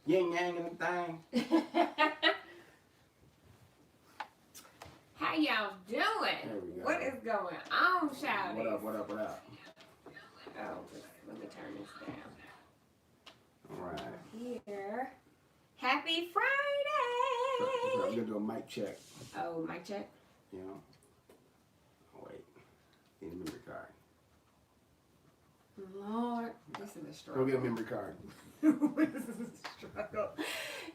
yin yang and thing. How y'all doing? What is going on, shouty? What up, what up, what up? Oh, let me turn this down. Alright. Here. Happy Friday! So I'm gonna do a mic check. Oh, mic check? You know? Oh, wait. Need a memory card. Lord, this is a struggle. Go get a memory card. This is a struggle.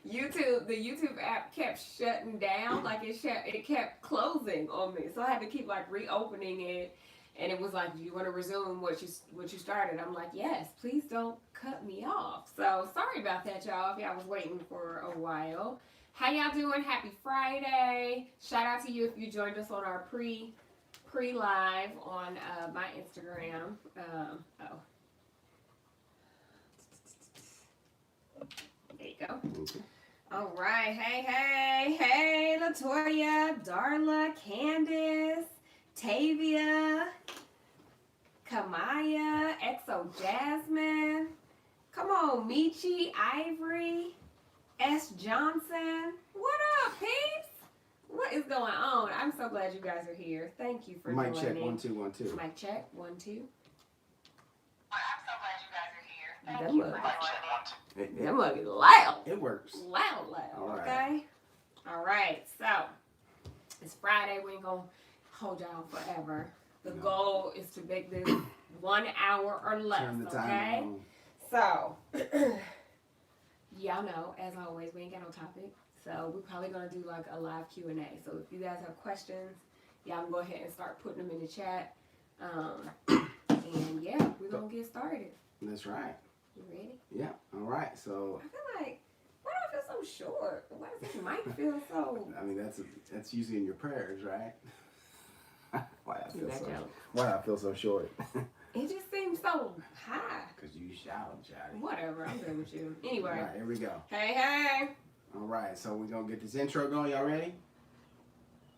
The YouTube app kept shutting down, like it kept closing on me. So I had to keep like reopening it, and it was like, "Do you want to resume what you started?" I'm like, "Yes, please don't cut me off." So sorry about that, y'all. If y'all was waiting for a while. How y'all doing? Happy Friday! Shout out to you if you joined us on our pre-live on my Instagram. There you go. Okay. All right. Hey, Latoya, Darla, Candace, Tavia, Kamaya, Exo Jasmine. Come on, Michi, Ivory, S. Johnson. What up, peeps? What is going on? I'm so glad you guys are here. Thank you for Mic joining. check, 1 2 1 2. Mic check, 1 2. I'm so glad you guys are here. That Thank you mug. for joining. That mug is loud. It works. Loud. All right. Okay? All right. So, it's Friday. We ain't going to hold y'all forever. The goal is to make this 1 hour or less, Turn the okay? time on. So, y'all know, as always, we ain't got no topic. So, we're probably going to do like a live Q&A. So, if you guys have questions, y'all can go ahead and start putting them in the chat. And yeah, we're going to get started. That's right. You ready? Yeah. All right. So. I feel like, why do I feel so short? Why does this mic feel so... I mean, that's usually in your prayers, right? Why I feel so short? It just seems so high. Because you shout. Whatever, I'm good with you. Anyway. All right, here we go. Hey. All right, so we're going to get this intro going. Y'all ready?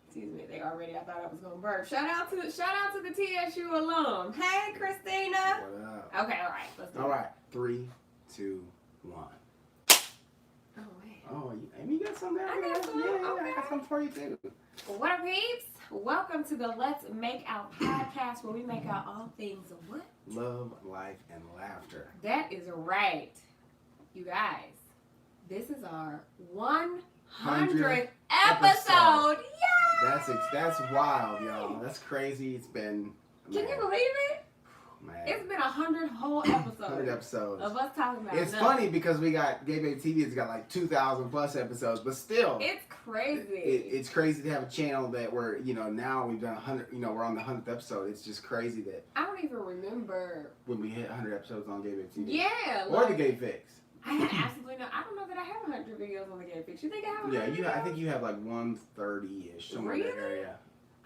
Excuse me, I thought I was going to burp. Shout out to the TSU alum. Hey, Christina. What up? Okay, all right, let's do it. All right, 3, 2, 1. Oh, man. Oh, Amy, you got something there? I got some. Yeah, Okay. I got something for you, too. What up, peeps? Welcome to the Let's Make Out podcast, where we make out all things of what? Love, life, and laughter. That is right. You guys, this is our 100th episode. Yay! That's wild, y'all. That's crazy. It's been... Can you believe it? Man. It's been 100 whole episodes. 100 episodes. Of us talking about It's nothing. funny because we got Gay Baby TV has got like 2,000 plus episodes, but still, it's crazy. It's crazy to have a channel that we're now we've done 100. We're on the 100th episode. It's just crazy that I don't even remember when we hit 100 episodes on Gay Baby TV. Yeah, or the Gay Fix. I have absolutely no. I don't know that I have 100 videos on the Gay Fix. You think I have 100? Yeah, I think you have like 130-ish somewhere in that area.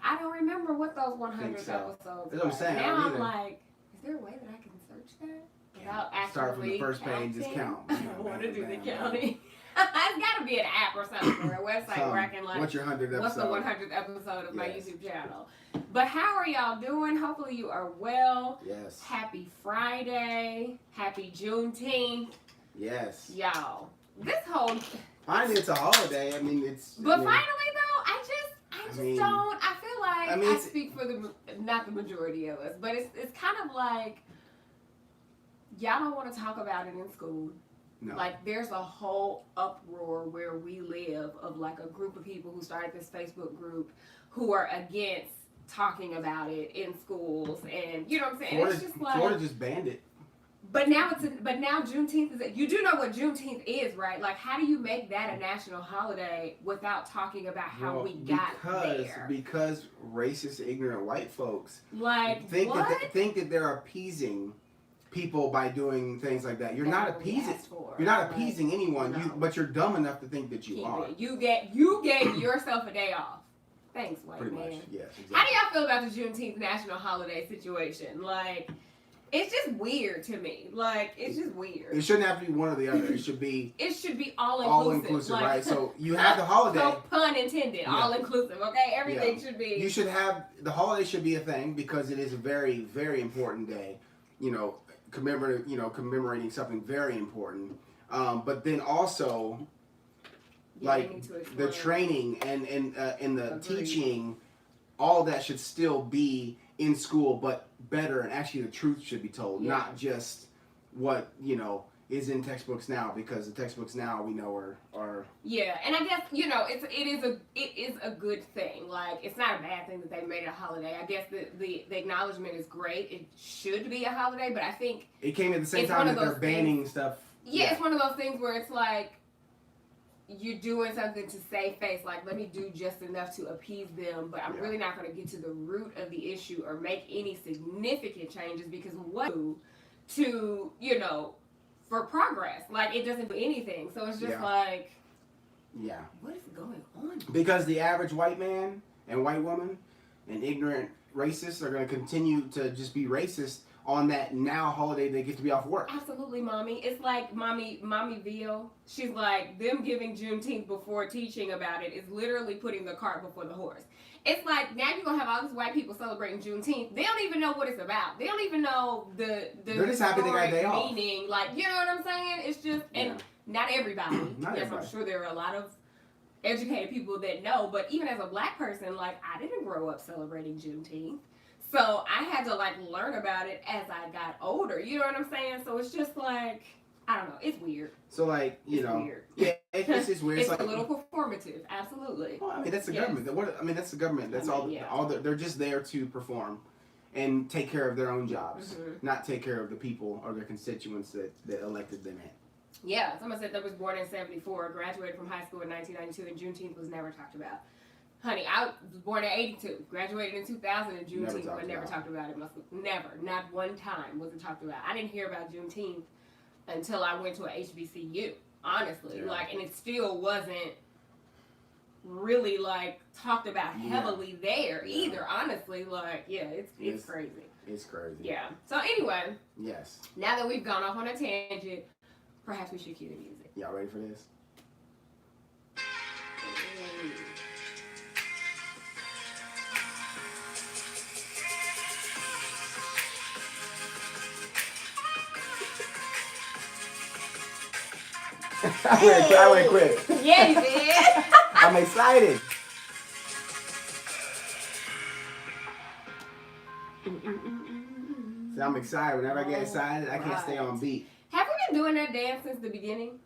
I don't remember what those 100 so. episodes. That's what I'm saying. Now I'm like, is there a way that I can search that without actually start from the first page, just count. I don't want to do the counting. It's got to be an app or something or a website where I can like. What's your 100th episode? What's the 100th episode of my YouTube channel? But how are y'all doing? Hopefully you are well. Yes. Happy Friday. Happy Juneteenth. Yes. Y'all. This whole. Finally, it's a holiday. I mean, it's. But finally, though, I just don't. I feel like I speak for not the majority of us, but it's kind of like y'all don't want to talk about it in school. No. Like there's a whole uproar where we live of like a group of people who started this Facebook group who are against talking about it in schools, and you know what I'm saying. It's just like Florida just banned it. But now Juneteenth is. You do know what Juneteenth is, right? Like, how do you make that a national holiday without talking about how we got there? Because racist, ignorant white folks think that they're appeasing people by doing things like that. You're not appeasing. You're not appeasing anyone. No. But you're dumb enough to think that you are. You gave yourself a day off. Thanks, white Pretty man. much, yes. Exactly. How do y'all feel about the Juneteenth national holiday situation? Like. It's just weird to me. Like, it's just weird. It shouldn't have to be one or the other. It should be all inclusive. Like, right? So you have the holiday. No pun intended. Yeah. All inclusive. Okay, everything should be. You should have the holiday should be a thing because it is a very, very important day. Commemorating something very important. But then also, like the training and the Agreed. teaching, all that should still be in school, but better, and actually the truth should be told, not just what is in textbooks now, because the textbooks now we know are and I guess it is a good thing. Like, it's not a bad thing that they made it a holiday. I guess the acknowledgement is great. It should be a holiday, but I think it came at the same time that they're banning stuff. Yeah, it's one of those things where it's like you're doing something to save face. Like, let me do just enough to appease them, but I'm really not going to get to the root of the issue or make any significant changes, because what to for progress, like, it doesn't do anything. So it's just like, what is going on? Because the average white man and white woman and ignorant racists are going to continue to just be racist on that now holiday they get to be off work. Absolutely, mommy. It's like mommy Veal. She's like, them giving Juneteenth before teaching about it is literally putting the cart before the horse. It's like, now you're gonna have all these white people celebrating Juneteenth. They don't even know what it's about. They don't even know the They're just happy they got a day off. Meaning, like, you know what I'm saying? It's just, and not everybody. Yes, I'm sure there are a lot of educated people that know, but even as a black person, like, I didn't grow up celebrating Juneteenth. So I had to, like, learn about it as I got older. You know what I'm saying? So it's just like, I don't know. It's weird. So, like, weird. Yeah, it's just weird. It's like, a little performative. Absolutely. Well, I mean, that's the government. That's the government. That's all. They're just there to perform and take care of their own jobs, not take care of the people or their constituents that elected them in. Yeah, someone said that was born in 74, graduated from high school in 1992, and Juneteenth was never talked about. Honey, I was born in 82, graduated in 2000, and Juneteenth was never talked about in my school. Never. Not one time was it talked about. I didn't hear about Juneteenth until I went to a HBCU, honestly. Like, and it still wasn't really, like, talked about heavily there either, honestly. Like, it's crazy. It's crazy. Yeah. So anyway. Yes. Now that we've gone off on a tangent, perhaps we should cue the music. Y'all ready for this? I went quick. Yeah, you did. I'm excited. See, I'm excited. Whenever I get excited, I can't stay on beat. Have we been doing that dance since the beginning?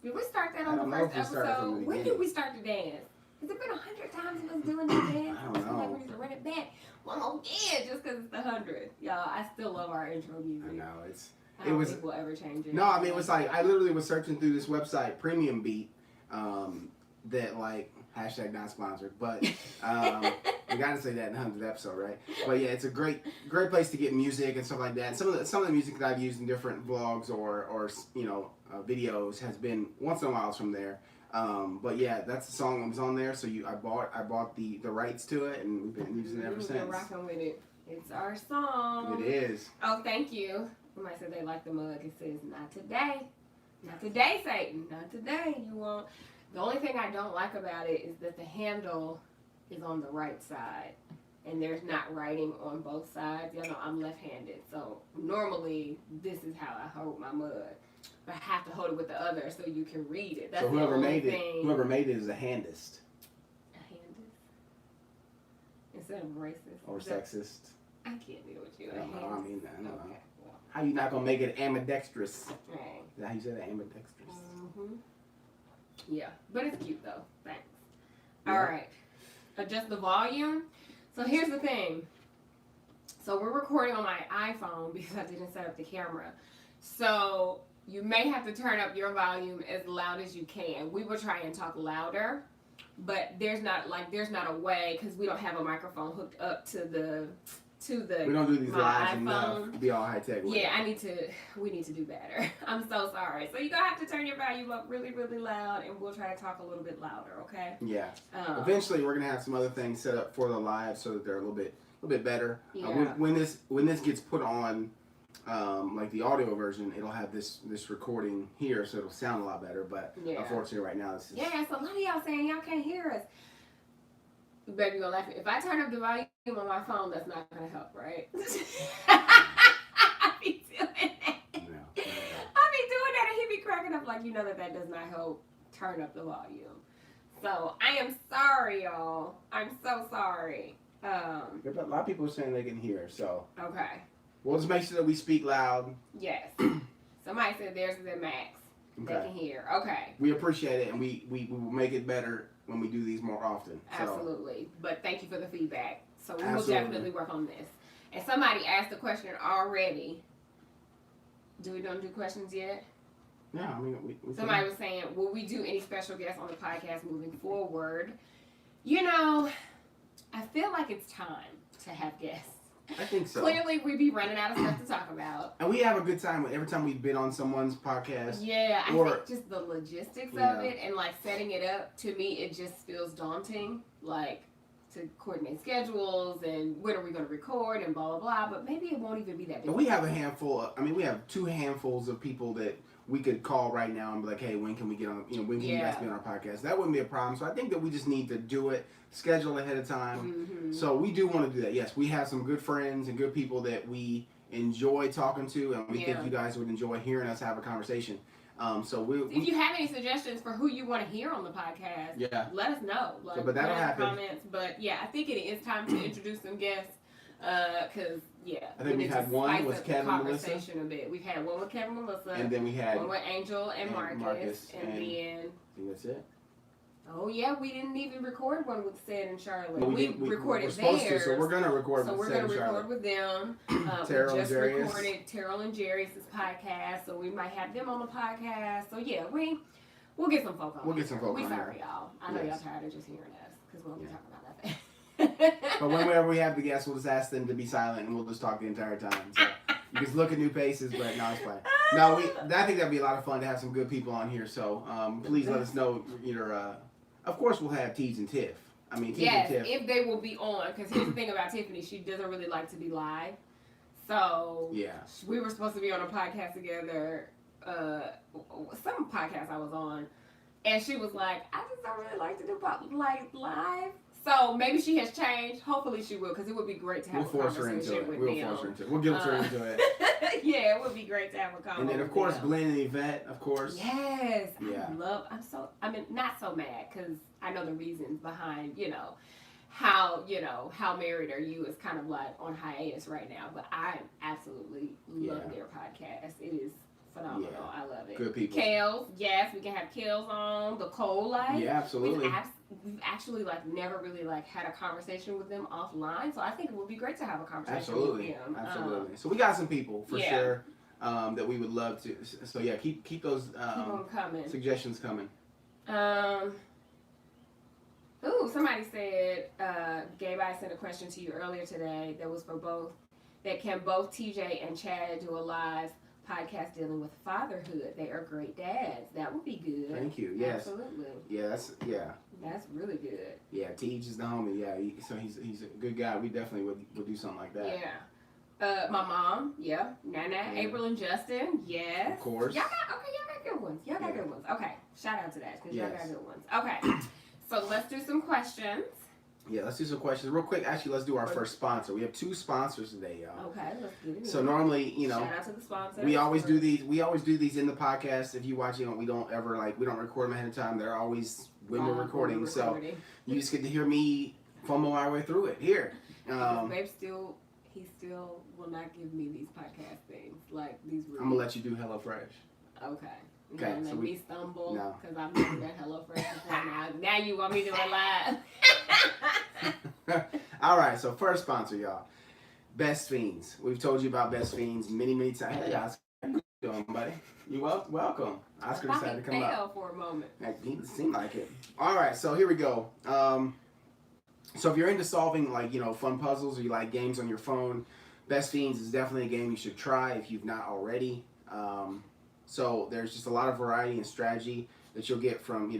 Did we start that on the first episode? When did we start the dance? Has it been 100 times of us doing that dance? I don't know. Like, we need to run it back one more again just because it's the 100th. Y'all, I still love our intro music. I know. I don't think we'll ever change it. No, I mean, it was like, I literally was searching through this website, Premium Beat, that, like, hashtag not sponsored, but we gotta say that in the 100th episode, right? But yeah, it's a great place to get music and stuff like that. And some of the music that I've used in different vlogs or videos has been once in a while from there. But yeah, that's the song that was on there. So I bought the rights to it, and we've been using it ever since. We've been rocking with it. It's our song. It is. Oh, thank you. Somebody said they like the mug. It says, "Not today, not today, Satan, not today. You won't." The only thing I don't like about it is that the handle is on the right side, and there's not writing on both sides. You know, I'm left-handed, so normally this is how I hold my mug. But I have to hold it with the other so you can read it. That's so whoever the only made thing. it, whoever made it is a handist. A handist? Instead of racist. Or sexist. I can't deal with you. I don't know. Okay. Well. How you not gonna make it ambidextrous? Right. Is that how you say that? Ambidextrous. Mm-hmm. Yeah, but it's cute though. Thanks. Yeah. All right. Adjust the volume. So here's the thing. So we're recording on my iPhone because I didn't set up the camera. So you may have to turn up your volume as loud as you can. We will try and talk louder, but there's not a way, because we don't have a microphone hooked up to the we don't do these lives iPhone. enough. Be all high tech. Yeah, we need to do better. I'm so sorry. So you're going to have to turn your volume up really, really loud, and we'll try to talk a little bit louder, okay? Yeah. Eventually, we're going to have some other things set up for the live so that they're a little bit better. Yeah. When this gets put on, like the audio version, it'll have this recording here, so it'll sound a lot better. But unfortunately, right now, this is... Yeah, so a lot of y'all saying y'all can't hear us. Baby, you're laughing. If I turn up the volume on my phone, that's not going to help, right? I be doing that. No. I be doing that, and he be cracking up. stuff, like, you know that does not help turn up the volume. So I am sorry, y'all. I'm so sorry. A lot of people are saying they can hear, so. Okay. We'll just make sure that we speak loud. Yes. Somebody said theirs is at max. Okay. They can hear. Okay. We appreciate it, and we will make it better when we do these more often. So. Absolutely. But thank you for the feedback. So we will Absolutely. definitely work on this. And somebody asked the question already. Do we don't do questions yet? Yeah, I mean, we Somebody was saying, will we do any special guests on the podcast moving forward? You know, I feel like it's time to have guests. I think so. Clearly, we be running out of stuff to talk about. And we have a good time every time we've been on someone's podcast. Yeah, I Or- think just the logistics Yeah. of it and like setting it up, to me, it just feels daunting. Like, to coordinate schedules and when are we going to record and blah, blah, blah. But maybe it won't even be that big. And we have a handful. We have 2 handfuls of people that we could call right now and be like, hey, when can we get on? When can you guys be on our podcast? That wouldn't be a problem. So I think that we just need to do it, schedule ahead of time. Mm-hmm. So we do want to do that. Yes, we have some good friends and good people that we enjoy talking to, and we think you guys would enjoy hearing us have a conversation. So if you have any suggestions for who you want to hear on the podcast, let us know. Like, but that'll put in the happen. Comments. But yeah, I think it is time to introduce some guests. Cause I think we've had one with Kevin and Melissa. Conversation a bit. We've had one with Kevin and Melissa, And then we had one with Angel and Marcus, and then I think that's it. oh yeah, we didn't even record one with Sid and Charlotte. Well, we we're recorded supposed theirs. to, so we're gonna record So with we're Sid going and to Charlotte. record with them. Terrell we and just Jarius. recorded Terrell and Jarius' podcast, so we might have them on the podcast. So yeah, we'll get some folk on. We'll get some folk We on sorry, here. y'all. I know Yes. y'all tired of just hearing us because we'll be talking about nothing. But whenever we have the guests, we'll just ask them to be silent, and we'll just talk the entire time. So you just look at new faces, but no, it's fine. No, I think that'd be a lot of fun to have some good people on here. So please let us know. Of course, we'll have Teej and Tiff. Teej yes, and Tiff. if they will be on, because here's the thing about Tiffany, she doesn't really like to be live. So Yeah. we were supposed to be on a podcast together, some podcast I was on, and she was like, I just don't really like to do live. So maybe she has changed. Hopefully she will, because it would be great to have We'll a force her into conversation it. with We'll them. force her into it. We'll guilt her into it. Yeah, it would be great to have a conversation. And then, of course, Glenn and Yvette, of course. Yes. Yeah. Not so mad, because I know the reasons behind, how married are you is kind of like on hiatus right now. But I absolutely love their podcast. It is phenomenal. Yeah. I love it. Good people. Kales, yes, we can have Kales on. The Coal Life. Yeah, absolutely. We've actually never really had a conversation with them offline, so I think it would be great to have a conversation with them. Absolutely. So we got some people for sure that we would love to. So yeah, keep those keep them coming. suggestions coming. Somebody said, Gabe, I sent a question to you earlier today that was for both. That can both TJ and Chad do a live podcast dealing with fatherhood? They are great dads. That would be good. Thank you. Yes. Absolutely. Yeah, That's really good. Yeah, Teej is the homie. Yeah, so he's a good guy. We definitely would do something like that. Yeah. My mom, Nana, April and Justin, yes. Of course. Y'all got good ones. Y'all got good ones. Okay, shout out to that because y'all got good ones. Okay, so let's do some questions. Yeah, let's do some questions real quick. Actually, let's do our first sponsor. We have 2 sponsors today, y'all. Okay, let's get it. So normally, shout out to the sponsors. we always do these. We always do these in the podcast. If you watch, we don't ever we don't record them ahead of time. They're always when we're recording. So you just get to hear me fumble my way through it here. Babe he still will not give me these podcast things these. I'm gonna let you do HelloFresh. Okay. Okay, Make so me stumble No. because I've never done HelloFresh before. Now you want me to do it live? All right, so first sponsor, y'all. Best Fiends. We've told you about Best Fiends many times. Hey, Oscar, how you doing, buddy? You welcome. Oscar decided to come up. For a moment. He seemed like it. All right, so here we go. So if you're into solving fun puzzles or you like games on your phone, Best Fiends is definitely a game you should try if you've not already. So there's just a lot of variety and strategy that you'll get from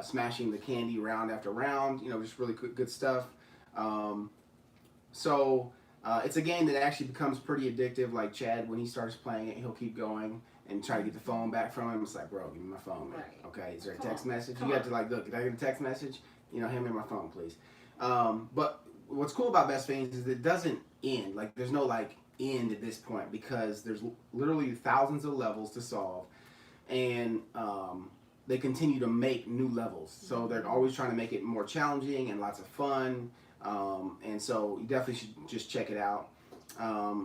smashing the candy round after round. Just really good stuff. It's a game that actually becomes pretty addictive. Like Chad, when he starts playing it, he'll keep going and try to get the phone back from him. It's like, bro, give me my phone. Man. Right. Okay, is there a text message? You have to look, did I get a text message? Hand me my phone, please. But what's cool about Best Fiends is it doesn't end. There's no end at this point because there's literally thousands of levels to solve. and they continue to make new levels. So they're always trying to make it more challenging and lots of fun. And so you definitely should just check it out.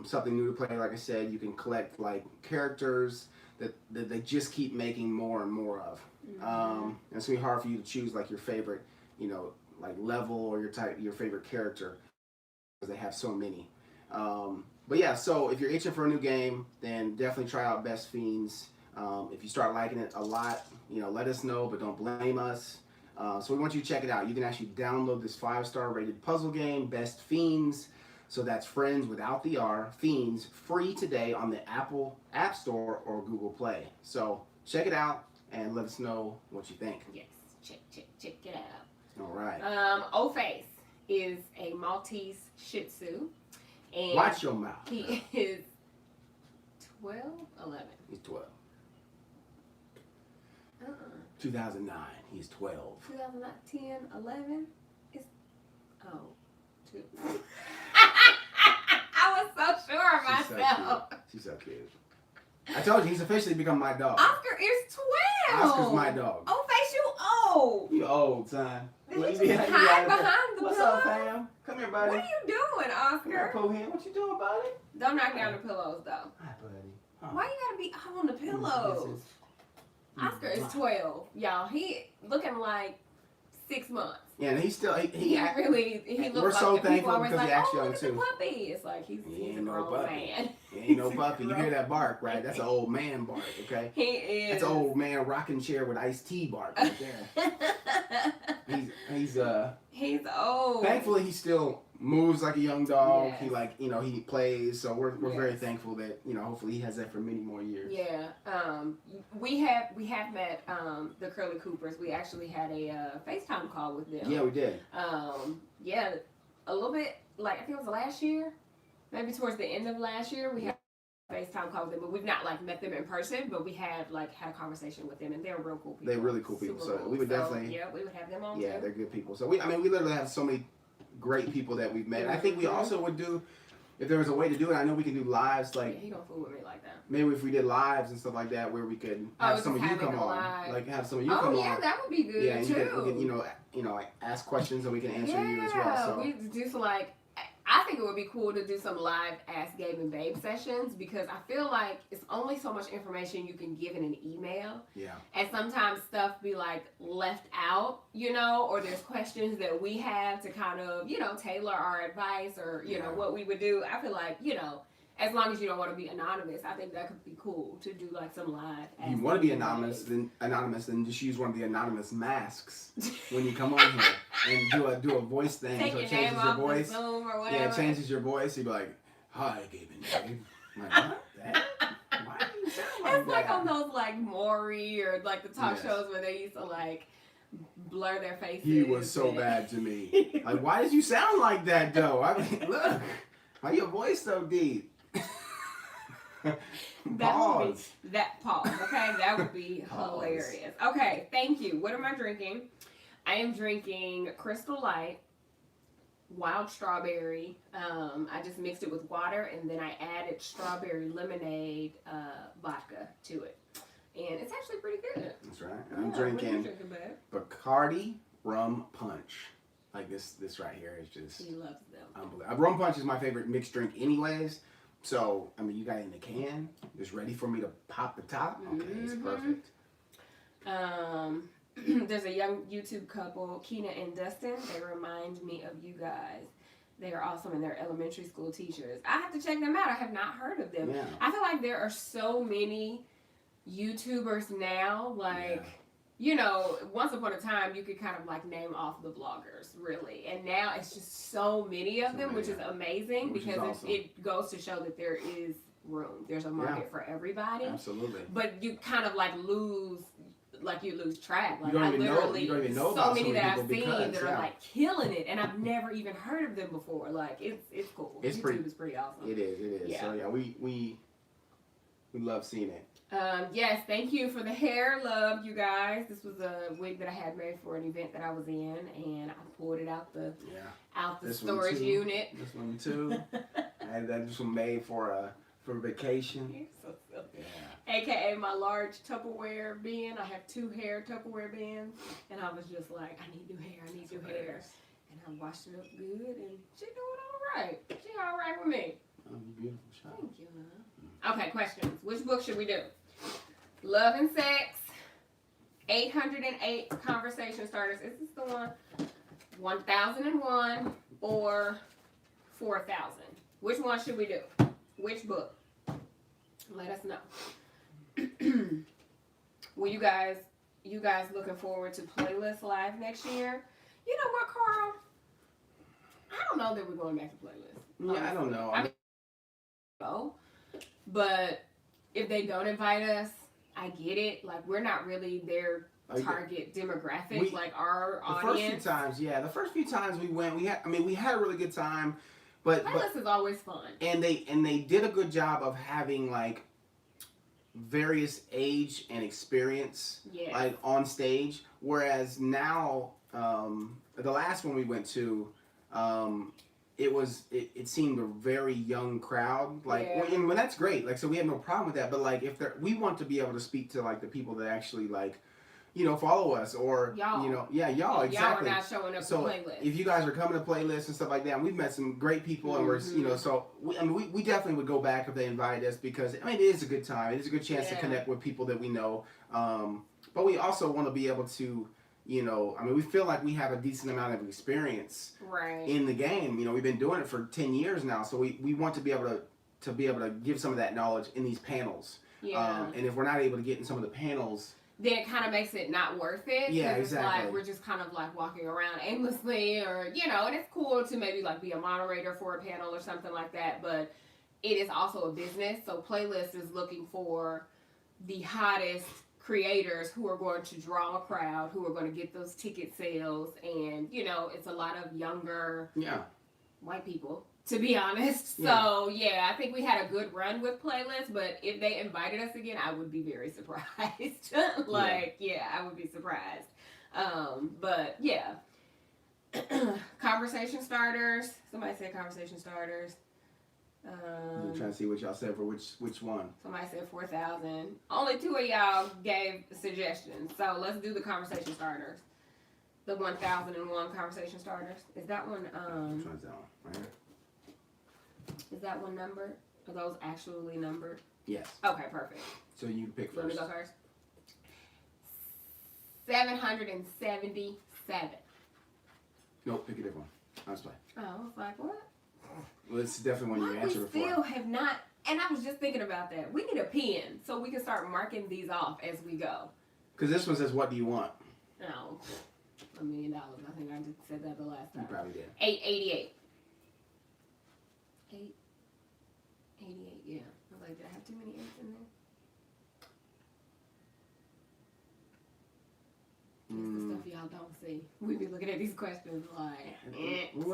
Something new to play, like I said, you can collect like characters that they just keep making more and more of. And it's gonna be hard for you to choose like your favorite, like level or your favorite character because they have so many. But yeah, so if you're itching for a new game, then definitely try out Best Fiends. If you start liking it a lot, let us know, but don't blame us. So we want you to check it out. You can actually download this 5-star rated puzzle game, Best Fiends. So that's Friends without the R, Fiends, free today on the Apple App Store or Google Play. So check it out and let us know what you think. Yes, check it out. All right. O-Face is a Maltese Shih Tzu. And Watch your mouth. He is 12, 11. He's 12. 2009. 2009. He's 12. 2010, 11. Two. I was so sure of myself. She's so cute. I told you, he's officially become my dog. Oscar is 12. Oscar's my dog. O-Face, you old. You old, son. Did you just hide behind the What's pillow? up, fam? Come here, buddy. What are you doing, Come here, Oscar? Pooh Hen. What you doing, buddy? Don't knock down the pillows, though. Hi, buddy. Huh. Why you gotta be on the pillows? Oscar is 12, y'all. He looking like 6 months. Yeah, and he's still he He act- looks we're like so the people thankful always because like, he acts oh, young look at the too. puppy. It's like he's He a ain't no grown puppy. man. He ain't no puppy. You hear that bark, right? That's an old man bark, okay? He is. That's an old man rocking chair with iced tea bark right there. He's He's old. thankfully he still moves like a young dog. Yes. He he plays, so we're very Yes. thankful that hopefully he has that for many more years. Yeah. We have met the Curly Coopers. We actually had a FaceTime call with them. Yeah, we did. Yeah, a little bit, like I think it was last year, maybe towards the end of last year, we had a FaceTime call with them, but we've not met them in person, but we had had a conversation with them, and they're real cool people. They're really cool people, Super so cool. we would definitely we would have them on yeah, too. they're good people. So we literally have so many great people that we've met. And I think we also would do, if there was a way to do it, I know we can do lives Yeah, he don't fool with me like that. maybe if we did lives and stuff like that where we could have some of you come on. Like have some of you come Oh yeah, on. that would be good Yeah, and too. we can like ask questions and we can answer you as well. Yeah, So we do some I think it would be cool to do some live Ask Gabe and Babe sessions because I feel like it's only so much information you can give in an email. yeah. And sometimes stuff be left out, or there's questions that we have to kind of, tailor our advice or, Yeah. what we would do. I feel like, as long as you don't want to be anonymous, I think that could be cool to do some live. If you want to be anonymous, then just use one of the anonymous masks when you come on here and do a voice thing. Take so your it name changes your off voice. the Zoom or whatever. Yeah, it changes your voice. You'd be like, "Hi, Gabe and Dave." I'm like, what? That? Why do you sound like It's like that? on those Maury or the talk Yes. shows where they used to blur their faces. He was so and- bad to me. Like, why did you sound like that though? I mean, look, why your voice so deep? Pause. Pause, okay? That would be Pause. hilarious. Okay, thank you. What am I drinking? I am drinking Crystal Light, wild strawberry. I just mixed it with water and then I added strawberry lemonade vodka to it. And it's actually pretty good. That's right. And I'm Yeah, what are you drinking drinking, babe? Bacardi rum punch. Like this right here is just He loves them. unbelievable. Rum punch is my favorite mixed drink anyways. So, I mean, you got it in the can, just ready for me to pop the top. Okay, it's perfect. There's a young YouTube couple, Keena and Dustin. They remind me of you guys. They are awesome and they're elementary school teachers. I have to check them out. I have not heard of them. Yeah. I feel like there are so many YouTubers now, once upon a time you could kind of name off the vloggers, really. And now it's just so many of them, which is amazing Which is because awesome. it goes to show that there is room. There's a market for everybody. Absolutely. But you kind of lose track. You don't even know- you don't even know so about many so many that people I've seen because, that are killing it, and I've never even heard of them before. It's cool. It's YouTube is pretty awesome. It is. Yeah. So yeah, we love seeing it. Yes, thank you for the hair, love you guys. This was a wig that I had made for an event that I was in, and I pulled it out the This one storage too. unit. This one too. I had that just one made for vacation. You're so silly. Yeah. AKA my large Tupperware bin. I have 2 hair Tupperware bins. And I was just like, I need new hair. I need new hair. And I washed it up good. And she doing all right. She all right with me. Oh, beautiful shot. Thank you, huh? Okay, questions. Which book should we do? Love and Sex. 808 Conversation Starters. Is this the one? 1001 or 4000? Which one should we do? Which book? Let us know. Well, you guys looking forward to Playlist Live next year? You know what, Carl? I don't know that we're going back to Playlist. Yeah, I don't know. I mean, but if they don't invite us, I get it. Like, we're not really their target demographic, like our audience. The first few times we went, we had a really good time. But Playlist is always fun. And they did a good job of having like various age and experience like on stage. Whereas now, the last one we went to, it seemed a very young crowd. Like, and that's great. Like, so we have no problem with that. But like, we want to be able to speak to like the people that actually like, follow us or y'all. Y'all exactly. Y'all are not showing up to Playlist. If you guys are coming to Playlist and stuff like that, and we've met some great people, and we're so we definitely would go back if they invited us because it is a good time. It is a good chance to connect with people that we know. But we also want to be able to, we feel like we have a decent amount of experience in the game. We've been doing it for 10 years now, so we want to be able to give some of that knowledge in these panels. And if we're not able to get in some of the panels, then it kind of makes it not worth it. Yeah, it's exactly. like we're just kind of like walking around aimlessly, or and it's cool to maybe like be a moderator for a panel or something like that. But it is also a business, so Playlist is looking for the hottest creators who are going to draw a crowd, who are going to get those ticket sales, and it's a lot of younger white people, to be honest. So I think we had a good run with Playlist, but if they invited us again, I would be very surprised. I would be surprised. But conversation starters. Somebody said conversation starters. I'm trying to see what y'all said for which one. Somebody said 4,000. Only 2 of y'all gave suggestions. So let's do the conversation starters. The 1001 conversation starters. Is that one? Which one's that one? Right here. Is that one numbered? Are those actually numbered? Yes. Okay, perfect. So you can pick You want first. me to go first? 777. Nope, pick a different one. I was playing. Oh, I was like, what? Well, it's definitely one you answered before. We still have not, and I was just thinking about that. We need a pen so we can start marking these off as we go. Because this one says, what do you want? No. $1 million. I think I just said that the last time. You probably did. 888. 888, yeah. I was like, did I have too many 8s in there? It's the stuff y'all don't see. We be looking at these questions like,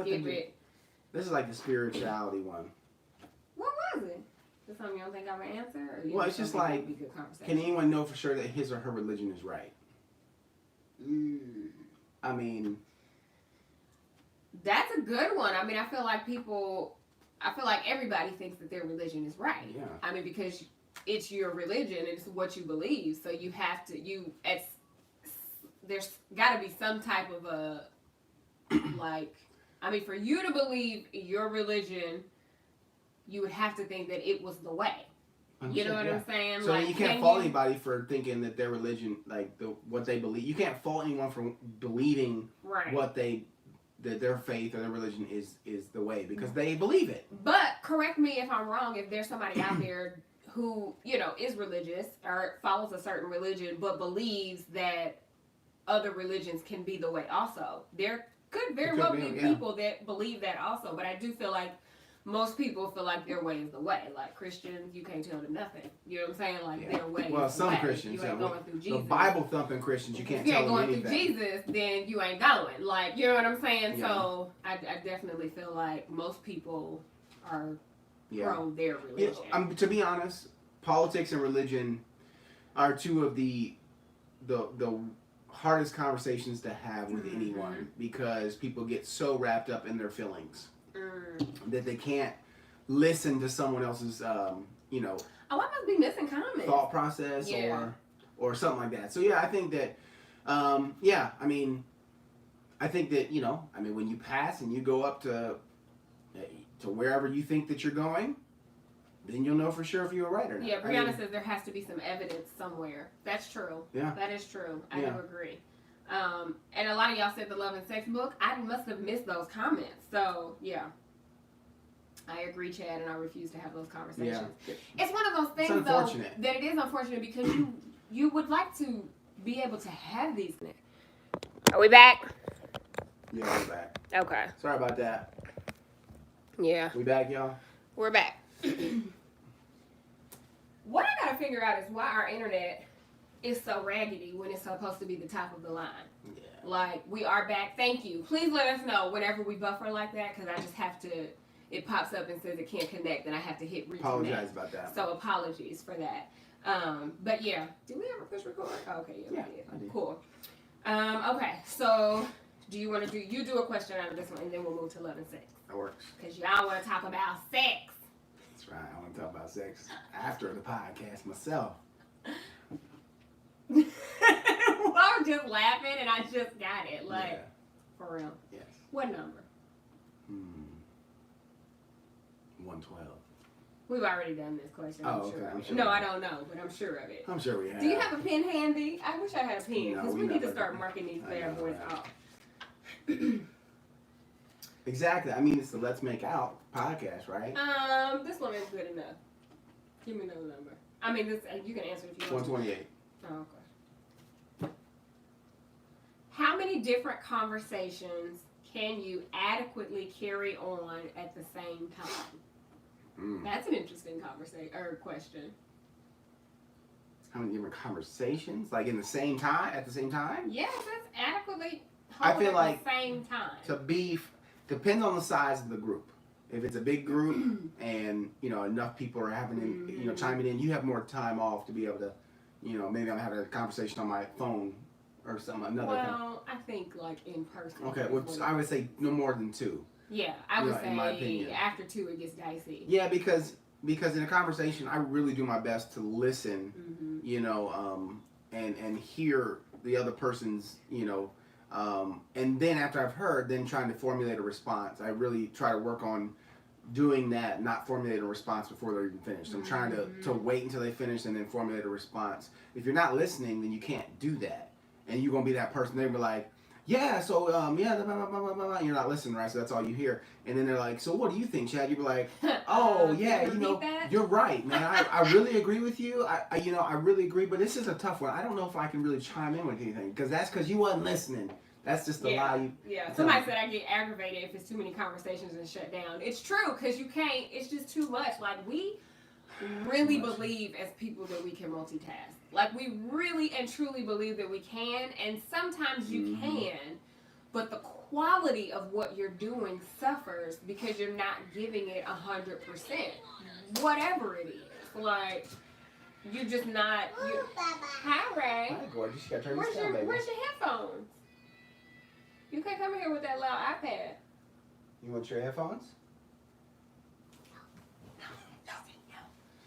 skip it. This is like the spirituality one. What was it? Is something you don't think I would answer? Or Well, it's just like, can anyone know for sure that his or her religion is right? I mean, that's a good one. I mean, I feel like everybody thinks that their religion is right. Yeah. I mean, because it's your religion and it's what you believe. So you have to, there's got to be some type of a, for you to believe your religion, you would have to think that it was the way. You know what I'm saying? So you can't fault anybody for thinking that their religion, what they believe. You can't fault anyone for believing that their faith or their religion is the way because they believe it. But correct me if I'm wrong. If there's somebody out there who is religious or follows a certain religion but believes that other religions can be the way also, there could very well be people that believe that also. But I do feel like most people feel like their way is the way. Like Christians, you can't tell them nothing. You know what I'm saying? Like their way. Well, is some the way. Christians, you ain't going through Jesus. The Bible thumping Christians, you can't tell them anything. If you ain't going through Jesus, then you ain't going. Like, you know what I'm saying? Yeah. So I definitely feel like most people are pro their religion. To be honest, politics and religion are two of the hardest conversations to have with anyone because people get so wrapped up in their feelings that they can't listen to someone else's, Oh, I must be missing comments. thought process or something like that. So yeah, I think that I think that, when you pass and you go up to wherever you think that you're going, then you'll know for sure if you were right or not. Yeah, Brianna says there has to be some evidence somewhere. That's true. Yeah. That is true. I do agree. And a lot of y'all said the Love and Sex book. I must have missed those comments. So, yeah. I agree, Chad, and I refuse to have those conversations. Yeah. It's one of those things, though, that it is unfortunate because you would like to be able to have these things. Are we back? Yeah, we're back. Okay. Sorry about that. Yeah. We back, y'all? We're back. What I gotta figure out is why our internet is so raggedy when it's supposed to be the top of the line. Yeah. Like, we are back. Thank you. Please let us know whenever we buffer like that, because I just have to, it pops up and says it can't connect, and I have to hit reconnect. Apologize about that. So apologies for that. But yeah, do we ever push record? Oh, okay, yeah, we did. I did. Cool. Okay, so do you want to do a question out of this one, and then we'll move to love and sex? That works. Because y'all want to talk about sex. That's right. I want to talk about sex after the podcast myself. Well, I'm just laughing, and I just got it. Like, for real. Yes. What number? 112. We've already done this question. Oh, I'm sure. okay, of I'm it. sure. No, I don't know, but I'm sure of it. I'm sure we have. Do you have a pen handy? I wish I had a pen, No, because we we need to never start do. marking these I bad know, boys right? off. Exactly. I mean, it's the Let's Make Out podcast, right? This one is good enough. Give me another number. I mean, this you can answer if you want. 128. Oh, okay. How many different conversations can you adequately carry on at the same time? That's an interesting conversation or question. How many different conversations? Like in the same time? At the same time? Yes, that's adequately I hold feel at like the same time. To be, depends on the size of the group. If it's a big group and, enough people are having, chiming in, you have more time off to be able to, maybe I'm having a conversation on my phone or something. Well, I think like in person. Okay, well, I would say no more than 2. Yeah, I would in my say opinion. after 2 it gets dicey. Yeah, because in a conversation, I really do my best to listen, and hear the other person's, and then after I've heard, then trying to formulate a response. I really try to work on doing that, not formulate a response before they're even finished. I'm trying to wait until they finish and then formulate a response. If you're not listening, then you can't do that. And you're going to be that person, they're going to be like, yeah, so, blah, blah, blah, blah, blah. You're not listening, right? So that's all you hear. And then they're like, so what do you think, Chad? You'd be like, oh, yeah, you're right, man. I really agree with you. I really agree, but this is a tough one. I don't know if I can really chime in with anything, because that's because you wasn't listening. That's just the lie. Somebody said I get aggravated if it's too many conversations and shut down. It's true, because you can't, it's just too much. Like, we really believe as people that we can multitask. Like, we really and truly believe that we can, and sometimes you can, but the quality of what you're doing suffers because you're not giving it 100%. Whatever it is. Like, you're just not. Hi, Ray. Hi, gorgeous. You got to turn this down, baby. Where's your headphones? You can't come here with that loud iPad. You want your headphones?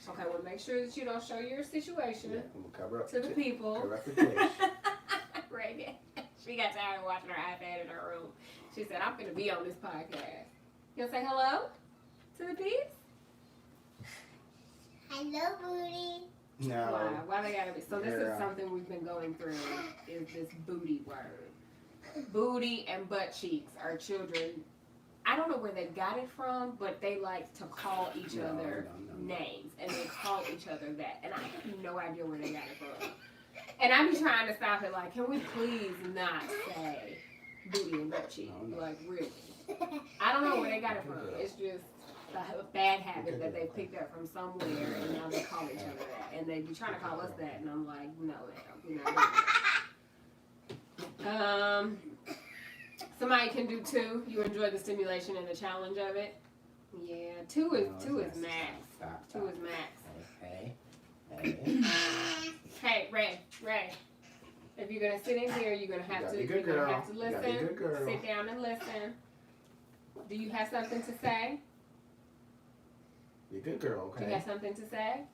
Okay, well, make sure that you don't show your situation We'll cover up to the people. Cover up the dish. Right. She got tired of watching her iPad in her room. She said, I'm going to be on this podcast. You'll say hello to the peeps? Hello, Booty. No. Why they gotta be? So this Yeah. is something we've been going through, is this booty word. Booty and butt cheeks are children. I don't know where they got it from, but they like to call each other names, and they call each other that. And I have no idea where they got it from. And I be trying to stop it, like, can we please not say booty and butt cheeks? Like, really. I don't know where they got it from. It's just a bad habit that they picked up from somewhere, and now they call each other that. And they be trying to call us that, and I'm like, no, we're not doing that. Somebody can do 2. You enjoy the stimulation and the challenge of it. Yeah, 2 is max. Stop. 2 is max. Hey. Hey, Ray. If you're gonna sit in here, you're gonna have to. You're gonna have to listen. Sit down and listen. Do you have something to say? You're a good girl, okay? Do you have something to say?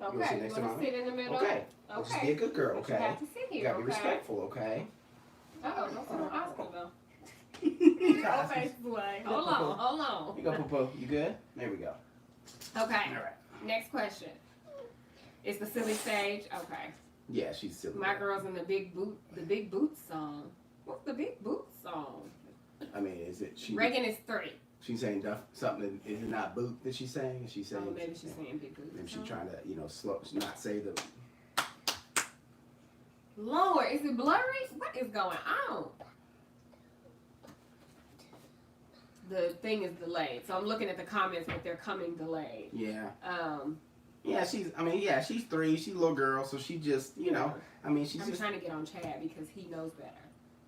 wanna Okay, sit you next to want to mommy? sit in the middle? Okay. Well, just Okay. be a good girl, But okay? you have to sit You here, gotta be okay? respectful, okay? Uh-oh, don't sit on Oscar, though. You Your face away. Hold on, hold on. go, Poo-Poo. You good? There we go. Okay, All right. next question. It's the silly stage. Okay. Yeah, she's silly. My girl's in the big boot song. What's the big boot song? I mean, is it she? Reagan is 3. She's saying something. Is it not boot that she's saying? Is she saying? Oh, maybe she's saying big boot. Maybe she's trying to, slow, not say the. Lord, is it blurry? What is going on? The thing is delayed, so I'm looking at the comments, but they're coming delayed. Yeah. Yeah, she's 3. She's a little girl, so she just, she's I'm just. trying to get on Chad because he knows better.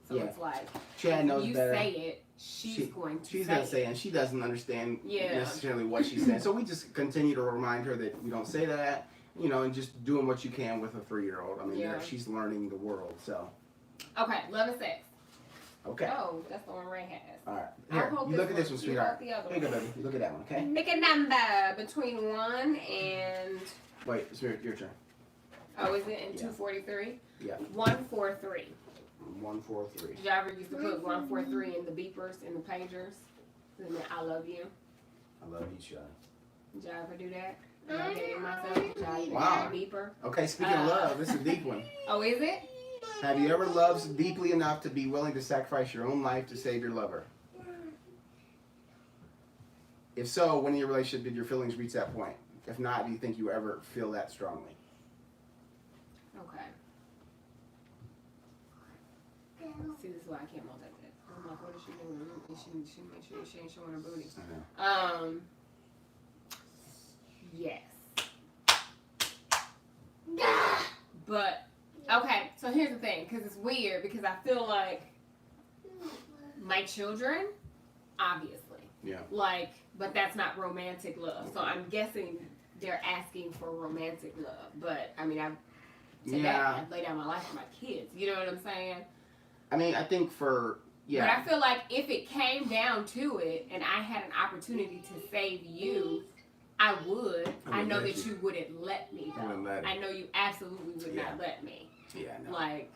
So Yeah. it's like, Chad knows if you better. say it, she's going to She's say gonna say it. it, and she doesn't understand Yeah. necessarily what she's saying. So we just continue to remind her that we don't say that, and just doing what you can with a 3-year-old. I mean, Yeah. she's learning the world. So. Okay, love and sex. Okay. Oh, that's the one Ray has. All right. I Here, hope you look at this one, you sweetheart. want the other Here you go, one. baby. Look at that one, okay? Pick a number between 1 and... Wait, it's your turn. Oh, is it in Yeah. 243? Yeah. 143. 143. Did y'all ever used to put 143 in the beepers, in the pagers? And then I love you. I love you, Sean. Did y'all ever do that? Did I dated myself? Did y'all even Wow. have a beeper? Okay, speaking of love, this is a deep one. Oh, is it? Have you ever loved deeply enough to be willing to sacrifice your own life to save your lover? If so, when in your relationship did your feelings reach that point? If not, do you think you ever feel that strongly? Okay. See, this is why I can't multitask. I'm like, what is she doing? She make sure she ain't showing her booty. I know. Yes. But, okay, so here's the thing, because it's weird, because I feel like my children, obviously. Yeah. Like, but that's not romantic love. So I'm guessing they're asking for romantic love. But, I mean, I've laid down my life for my kids. You know what I'm saying? I mean, I think But I feel like if it came down to it and I had an opportunity to save you, I would. I know that you wouldn't let me, though. I know you absolutely would not let me. Yeah, no. Like,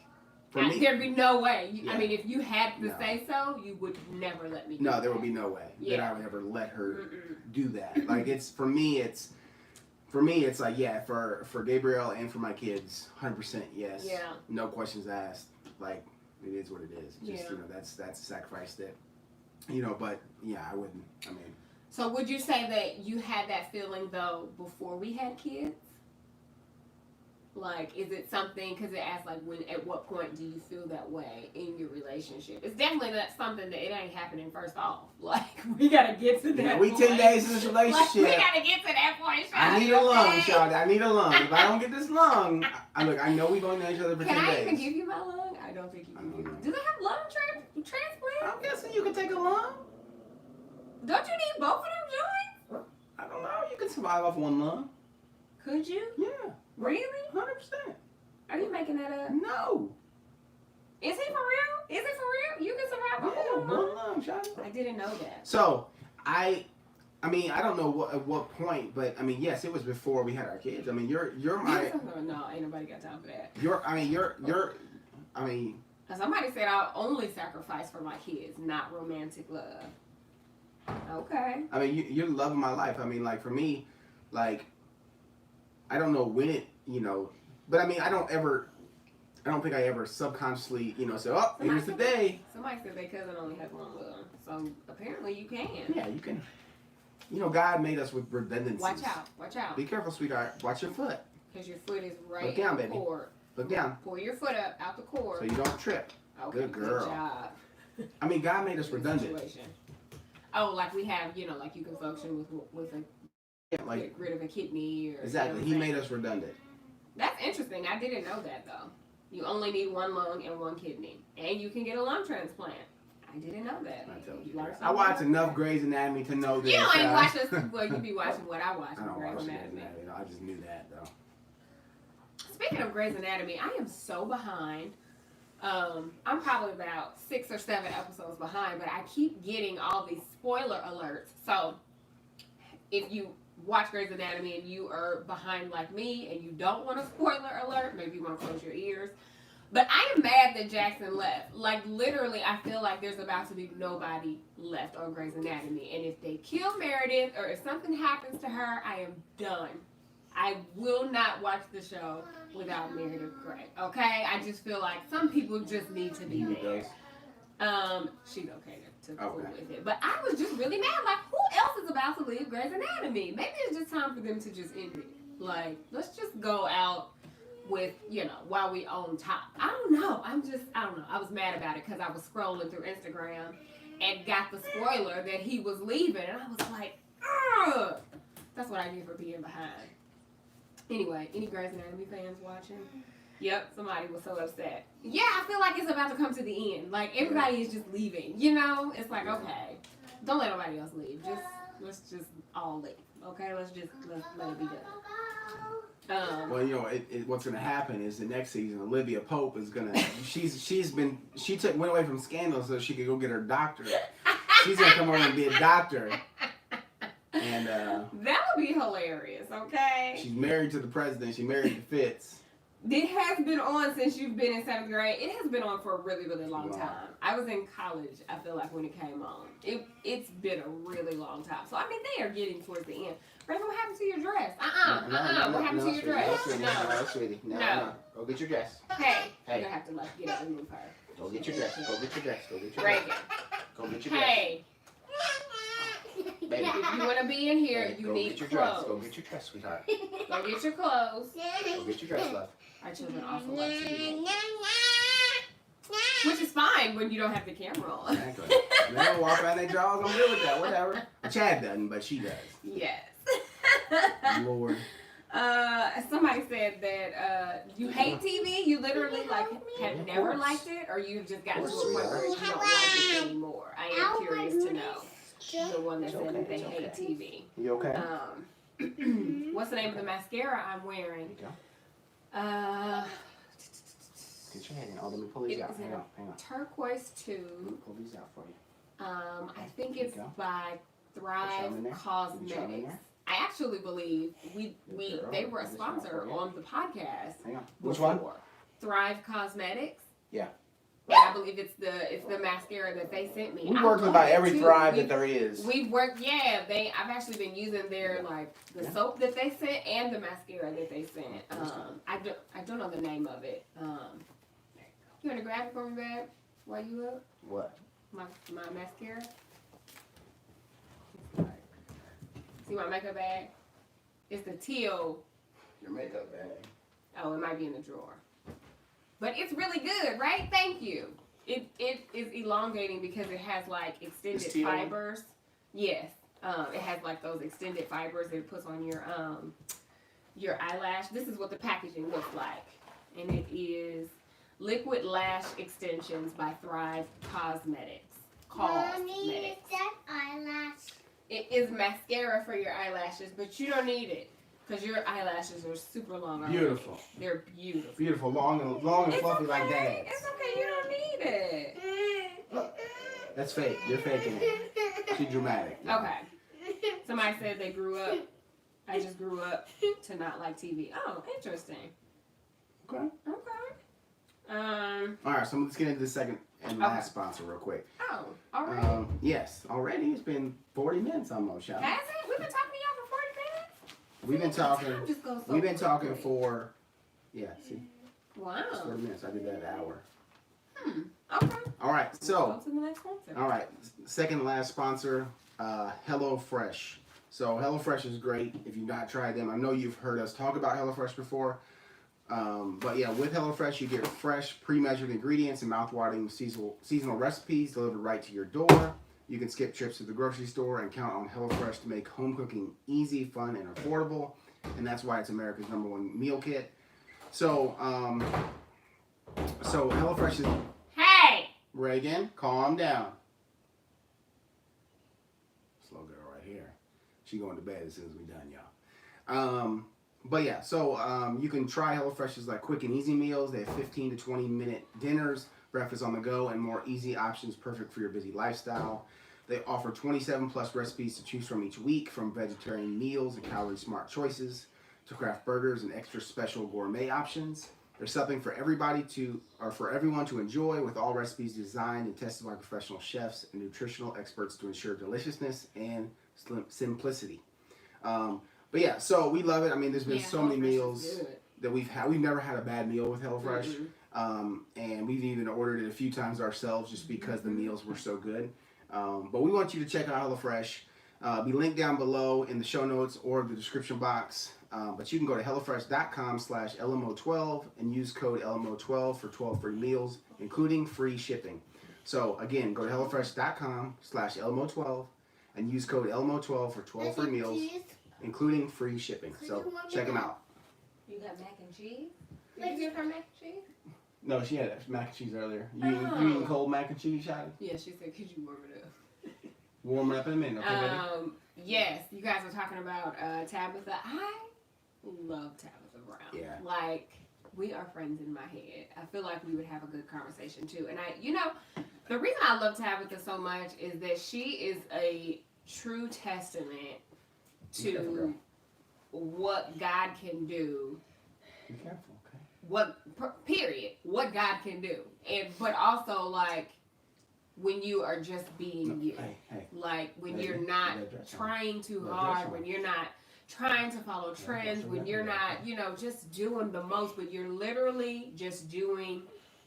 For me, there'd be no way. Yeah. I mean, if you had to No. say so, you would never let me do no, that. there would be no way that Yeah. I would ever let her Mm-mm. do that. Like, for me, it's like, yeah, for Gabrielle and for my kids, 100% yes. Yeah. No questions asked. Like, it is what it is. Just, Yeah. that's a sacrifice that, but yeah, I wouldn't. I mean. So would you say that you had that feeling, though, before we had kids? Like, is it something, because it asks, like, at what point do you feel that way in your relationship? It's definitely not something that it ain't happening first off. Like, we got to get to that Yeah, we point. 10 days in this relationship. Like, we got to get to that point, I need a lung, Shawty. I need a lung. If I don't get this lung, I know we're going to know each other for 10 Can I days. even give you my lung? I don't think you can give me. Do they have lung transplant? I'm guessing you can take a lung. Don't you need both of them joints? I don't know. You can survive off one lung. Could you? Yeah. Really? 100%. Are you making that up? No. Is he for real? Is it for real? You can survive off Yeah, one one lung? lung, Shawty. I didn't know that. So, I mean, I don't know at what point, but I mean, yes, it was before we had our kids. I mean, you're my, No, ain't nobody got time for that. Somebody said I'll only sacrifice for my kids, not romantic love. Okay. I mean, you're the love of my life. I mean, like, for me, like, I don't know when it, but I mean, I don't think I ever subconsciously, say, oh, here's the day. Somebody said their cousin only has one love, so apparently you can. Yeah, you can. God made us with redundancies. Watch out. Be careful, sweetheart. Watch your foot. Because your foot is right Look down, in the baby. cord. Look down. Pull your foot up out the cord. So you don't trip. Okay, Good girl. Good job. I mean, God made us redundant. Situation. Oh, like we have, like you can function with Yeah, like, get rid of a kidney or exactly. He made us redundant. That's interesting. I didn't know that though. You only need one lung and one kidney, and you can get a lung transplant. I didn't know that. I told you. learned I something watch about enough that. Grey's Anatomy to know this. You don't even watch this. Well, you be watching what I watch. I don't Grey's watch Grey's Anatomy. Anatomy. I just knew that though. Speaking of Grey's Anatomy, I am so behind. I'm probably about 6 or 7 episodes behind, but I keep getting all these spoiler alerts. So, if you watch Grey's Anatomy and you are behind like me and you don't want a spoiler alert, maybe you want to close your ears. But I am mad that Jackson left. Like, literally, I feel like there's about to be nobody left on Grey's Anatomy. And if they kill Meredith or if something happens to her, I am done. I will not watch the show without Meredith Grey. Okay? I just feel like some people just need to be there. She's okay to fool with it. But I was just really mad. Like, who else is about to leave Grey's Anatomy? Maybe it's just time for them to just end it. Like, let's just go out with, while we on top. I don't know. I don't know. I was mad about it because I was scrolling through Instagram and got the spoiler that he was leaving. And I was like, ugh. That's what I get for being behind. Anyway, any Grey's Anatomy fans watching? Yep, somebody was so upset. Yeah, I feel like it's about to come to the end. Like, everybody is just leaving, It's like, okay, don't let nobody else leave. Let's just all leave, okay? Let's let it be done. Well, what's gonna happen is the next season, Olivia Pope is gonna. She went away from Scandal so she could go get her doctorate. She's gonna come over and be a doctor. And that would be hilarious. Okay. She's married to the president. She married to Fitz. It has been on since you've been in 7th grade. It has been on for a really, really long time. I was in college, I feel like, when it came on. It's been a really long time. So, I mean, they are getting towards the end. Raven, what happened to your dress? What happened to your dress? No, sweetie. No. Go get your dress. Hey. You're going to have to, get up and move her. Go get your dress. Go get your dress. Reagan. Go get your dress. Hey. Baby. If you want to be in here, you need clothes. Go get your dress, sweetheart. Go get your clothes. Go get your dress, love. Our children also like to do that. Which is fine when you don't have the camera on. Exactly. They walk around their drawers. I'm good with that. Whatever. Chad doesn't, but she does. Yes. Lord. Somebody said that you hate TV. You literally have never liked it, or you've just gotten to a point where you don't like it anymore. I am curious to know. The one that said that they hate TV. You okay? What's the name of the mascara I'm wearing? There you go. Get your head in. Oh, let me pull these out. Hang on. Turquoise tube. Let me pull these out for you. I think it's by Thrive Cosmetics. I actually believe they were a sponsor on the podcast. Hang on. Which one? Thrive Cosmetics. Yeah. But I believe it's the mascara that they sent me. We worked with about every Thrive that there is. We've worked, I've actually been using their soap that they sent and the mascara that they sent. I don't know the name of it. You want to grab it for me, babe? While you up? What? My mascara. See my makeup bag? It's the teal. Your makeup bag. Oh, it might be in the drawer. But it's really good, right? Thank you. It is elongating because it has extended fibers. Yes. It has those extended fibers that it puts on your eyelash. This is what the packaging looks like. And it is Liquid Lash Extensions by Thrive Cosmetics. Mommy, is that eyelash? It is mascara for your eyelashes, but you don't need it. Because your eyelashes are super long. Beautiful. They're beautiful. Beautiful, long and fluffy like that. It's okay. You don't need it. That's fake. You're faking it. She's dramatic. Okay. Somebody said they grew up. I just grew up to not like TV. Oh, interesting. Okay. All right, so let's get into the second and last sponsor real quick. Oh, already? Yes, already. It's been 40 minutes almost, y'all. Has it? We've been talking to y'all for 40 minutes? We've been talking for, see. Wow. 40 minutes. I did that an hour. Okay. All right, so. Go to the next sponsor. All right, second and last sponsor, HelloFresh. So HelloFresh is great if you've not tried them. I know you've heard us talk about HelloFresh before. But yeah, with HelloFresh, you get fresh, pre-measured ingredients and mouth-watering seasonal recipes delivered right to your door. You can skip trips to the grocery store and count on HelloFresh to make home cooking easy, fun, and affordable. And that's why it's America's #1 meal kit. So, HelloFresh is... Hey! Reagan, calm down. Slow girl right here. She going to bed as soon as we done, y'all. But yeah, so you can try HelloFresh's quick and easy meals. They have 15 to 20 minute dinners, breakfast on the go, and more easy options perfect for your busy lifestyle. They offer 27 plus recipes to choose from each week, from vegetarian meals and calorie-smart choices to craft burgers and extra special gourmet options. There's something for everyone to enjoy, with all recipes designed and tested by professional chefs and nutritional experts to ensure deliciousness and simplicity. But yeah, so we love it. I mean, there's been so many meals that we've had. We've never had a bad meal with HelloFresh. And we've even ordered it a few times ourselves just because the meals were so good. But we want you to check out HelloFresh. Be linked down below in the show notes or the description box. But you can go to HelloFresh.com/LMO12 and use code LMO12 for 12 free meals, including free shipping. So again, go to HelloFresh.com/LMO12 and use code LMO12 for 12 free meals, including free shipping. So check them out. You got mac and cheese? Did you give her mac and cheese? No, she had mac and cheese earlier. You eating cold mac and cheese, Shotty? Yeah, she said, could you warm it up? Warm it up in a minute, okay, baby? Yes, you guys are talking about Tabitha. I love Tabitha Brown. Yeah. Like, we are friends in my head. I feel like we would have a good conversation too. And the reason I love Tabitha so much is that she is a true testament to what God can do. Be careful, okay? What God can do. But also, like, when you are just being you. Hey. Like, when you're not trying too hard, when you're not trying to follow trends, when you're not, just doing the most, but you're literally just doing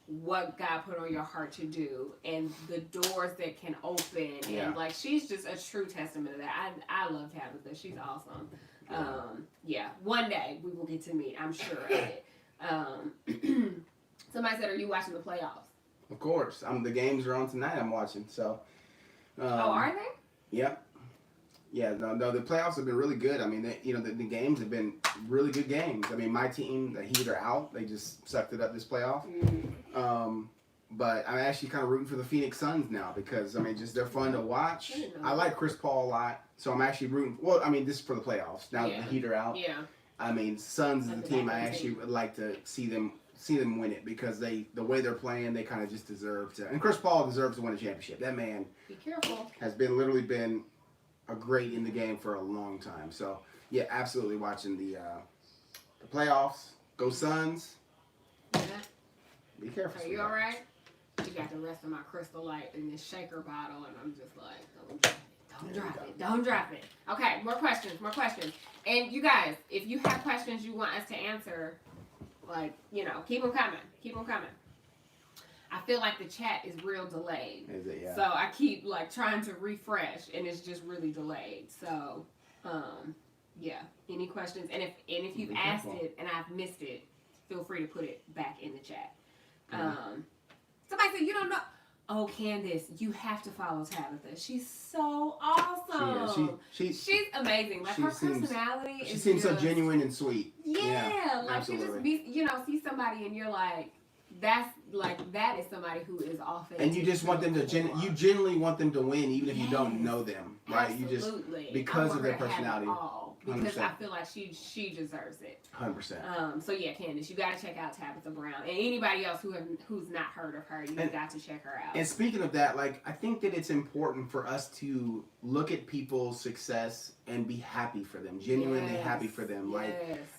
what God put on your heart to do and the doors that can open. Yeah. And, like, she's just a true testament of that. I love Tabitha. She's awesome. One day we will get to meet, I'm sure of it. Somebody said, are you watching the playoffs? Of course. The games are on tonight. I'm watching. So. Are they? Yep. Yeah. No. The playoffs have been really good. I mean, the games have been really good games. I mean, my team, the Heat, are out. They just sucked it up this playoff. But I'm actually kind of rooting for the Phoenix Suns now because they're fun to watch. I like Chris Paul a lot, so I'm actually rooting. Well, this is for the playoffs. Now that the Heat are out. Yeah. Suns is a team I actually would like to see them win it because the way they're playing, they kind of just deserve to. And Chris Paul deserves to win a championship. That man has literally been a great in the game for a long time. So yeah, absolutely watching the playoffs. Go Suns. Yeah. Be careful. Are you all right? You got the rest of my Crystal Light in this shaker bottle, and I'm just like, don't drop it. Okay, more questions. And you guys, if you have questions you want us to answer, keep them coming. I feel like the chat is real delayed. Is it? Yeah. So I keep trying to refresh, and it's just really delayed. So, any questions? And if you've asked it and I've missed it, feel free to put it back in the chat. Somebody said you don't know. Oh, Candace, you have to follow Tabitha. She's so awesome. She's amazing. Like, her personality she seems so genuine and sweet. Yeah, like absolutely. she just see somebody and you're like, that is somebody who is authentic. And you just want them to you genuinely want them to win, even if you don't know them, right? Absolutely. You just because of their personality. Because 100%. I feel like she deserves it. 100%. So yeah, Candace, you got to check out Tabitha Brown, and anybody else who's not heard of her, you've got to check her out. And speaking of that, I think that it's important for us to look at people's success and be happy for them, genuinely happy for them,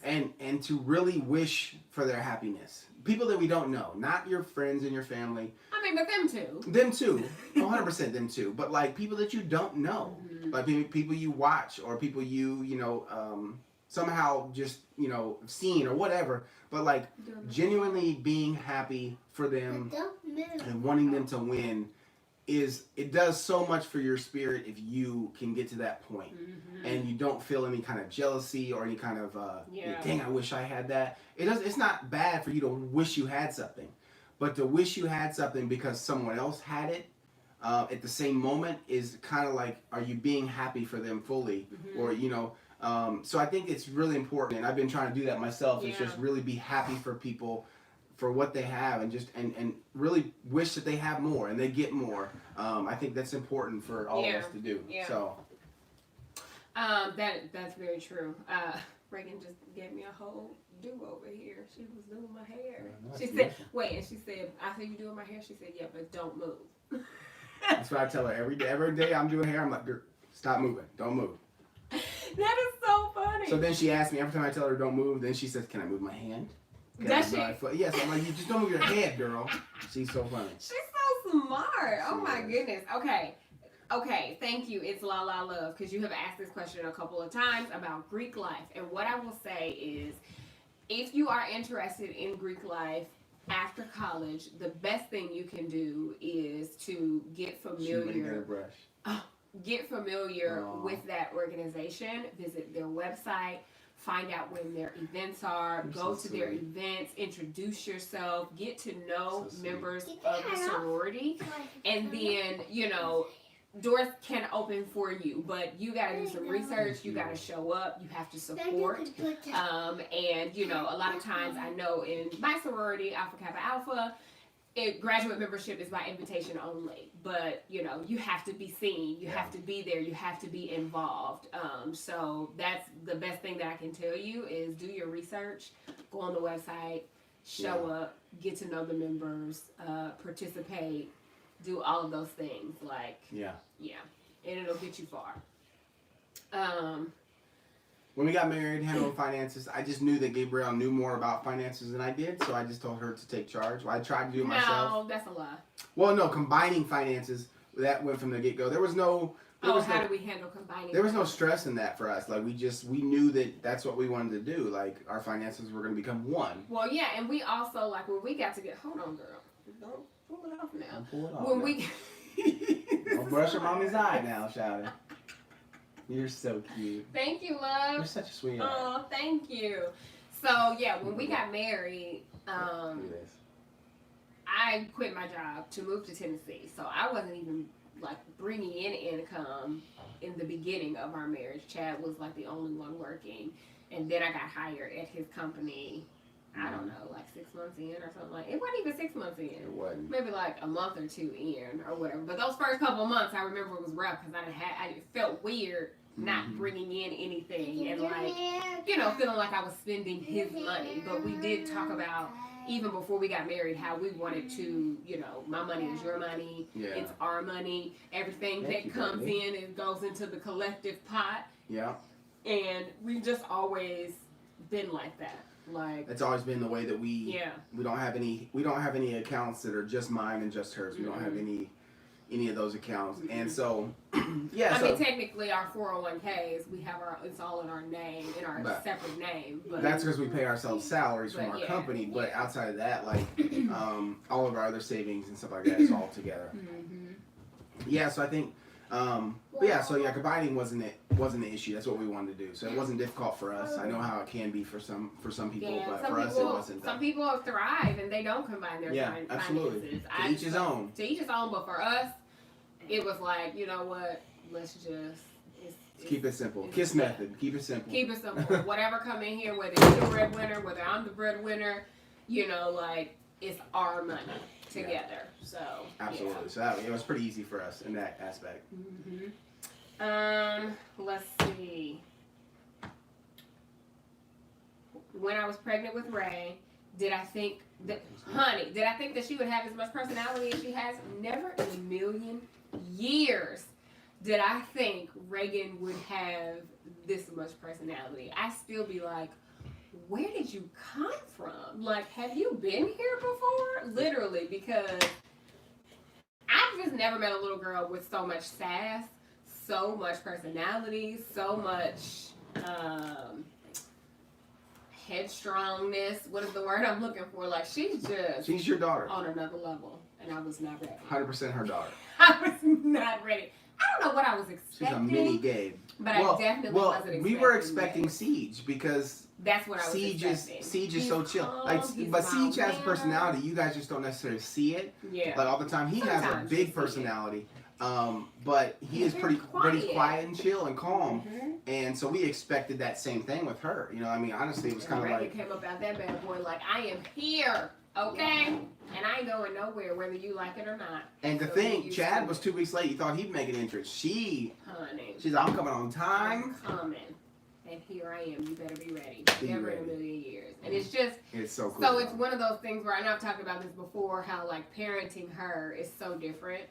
and to really wish for their happiness. People that we don't know, not your friends and your family. But them too. Them too. 100% them too. But people that you don't know. Like people you watch or people you somehow just, seen or whatever. But genuinely being happy for them and wanting them to win it does so much for your spirit if you can get to that point. And you don't feel any kind of jealousy or any kind of dang, I wish I had that. It's not bad for you to wish you had something, but to wish you had something because someone else had it at the same moment is kind of like, are you being happy for them fully? Or so I think it's really important, and I've been trying to do that myself. Is just really be happy for people for what they have, and just and really wish that they have more and they get more. I think that's important for all of us to do. So that's very true. Reagan just gave me a whole do over here. She was doing my hair. She said, "Wait," and she said, "I said you doing my hair." She said, "Yeah, but don't move." That's what I tell her every day. Every day I'm doing hair, I'm like, stop moving. Don't move. That is so funny. So then she asks me, every time I tell her don't move, then she says, can I move my hand? Can Does I move my she? foot? Yes, I'm like, you just don't move your head, girl. She's so funny. She's so smart. Oh my She is. goodness. Okay, thank you. It's La La Love, because you have asked this question a couple of times about Greek life. And what I will say is, if you are interested in Greek life after college, the best thing you can do is to get She went and got her familiar. brush. Get familiar Aw. with that organization. Visit their website. Find out when their events are. You're Go so to their sweet. events. Introduce yourself. Get to know So sweet. members Get of the the hat off. sorority. And then, doors can open for you, but you got to do some research. You got to show up. You have to support. And a lot of times I know in my sorority, Alpha Kappa Alpha, graduate membership is by invitation only. But you have to be seen. You have to be there. You have to be involved. So that's the best thing that I can tell you is do your research. Go on the website. Show up. Get to know the members. Participate. Do all of those things. Yeah. And it'll get you far. When we got married, handling finances, I just knew that Gabrielle knew more about finances than I did, so I just told her to take charge. Well, I tried to do it myself. No, that's a lie. Well, no, combining finances, that went from the get-go. There was no... How do we handle combining? There was no stress in that for us. Like, we knew that that's what we wanted to do. Like, our finances were going to become one. Well, yeah, and we also, when we got to get... Hold on, girl. Don't pull it off now. Don't pull it off When now. we... Don't brush your mommy's eye now, Shouty. You're so cute. Thank you, You're love. such a sweetheart. Oh, thank you. So, yeah, when we got married, Look at this. I quit my job to move to Tennessee. So I wasn't even, bringing in income in the beginning of our marriage. Chad was, the only one working. And then I got hired at his company, I don't know, 6 months in or something. It wasn't even 6 months in. It wasn't. Maybe a month or two in or whatever. But those first couple of months, I remember it was rough because I felt weird not Mhm. bringing in anything and feeling like I was spending his money. But we did talk about, even before we got married, how we wanted to, my money is your money. Yeah. It's our money. Everything Thank that you, comes baby. in, it goes into the collective pot. Yeah. And we've just always been like that. It's always been the way that we Yeah. we don't have any accounts that are just mine and just hers. We don't have any of those accounts. And so yeah, I mean, technically, our 401ks, it's all in our name, in our But separate name. But that's because we pay ourselves salaries from But our yeah. company. But outside of that, all of our other savings and stuff like that is all together. Mhm. Yeah, so I think, combining wasn't the issue. That's what we wanted to do. So it wasn't difficult for us. I know how it can be for some people, Yeah, but some for us it people, wasn't. some people thrive and they don't combine their absolutely. finances. To each his own. To each his own, but for us, it was you know what? Let's just Keep it simple. it's- Kiss method. Keep it simple. Keep it simple. Whatever come in here, whether you're the breadwinner, whether I'm the breadwinner, it's our money together. So Absolutely. So it was pretty easy for us in that aspect. Yeah. Let's see. When I was pregnant with Ray, did I think that she would have as much personality as she has? Never in a million years did I think Reagan would have this much personality. I still be like, where did you come from? Have you been here before? Literally, because I've just never met a little girl with so much sass, so much personality, so much headstrongness. What is the word I'm looking for? She's your daughter. on another level, and I was not ready. 100% her daughter. I was not ready. I don't know what I was She's expecting. a mini Gabe. But I definitely wasn't expecting we were that. expecting Siege because That's what I was Siege expecting. is so chill. Calm, he's But Siege has a mild-mannered. personality. You guys just don't necessarily see it. Yeah. All the time. He has a Sometimes you big see it. personality. But he is Very pretty quiet and chill and calm. Mhm. And so we expected that same thing with her. Honestly, it was kind of Reagan like, came up out that bad boy I am here, okay? And I ain't going nowhere, whether you like it or not. and the So thing, you Chad see was 2 weeks late. He thought he'd make an entrance. Honey, She's like, I'm coming on time. I'm coming. And here I am. You better be ready. Be Never in a ready. million years. And it's just, It's so cool. so it's one of those things where I know I've talked about this before, how parenting her is so different.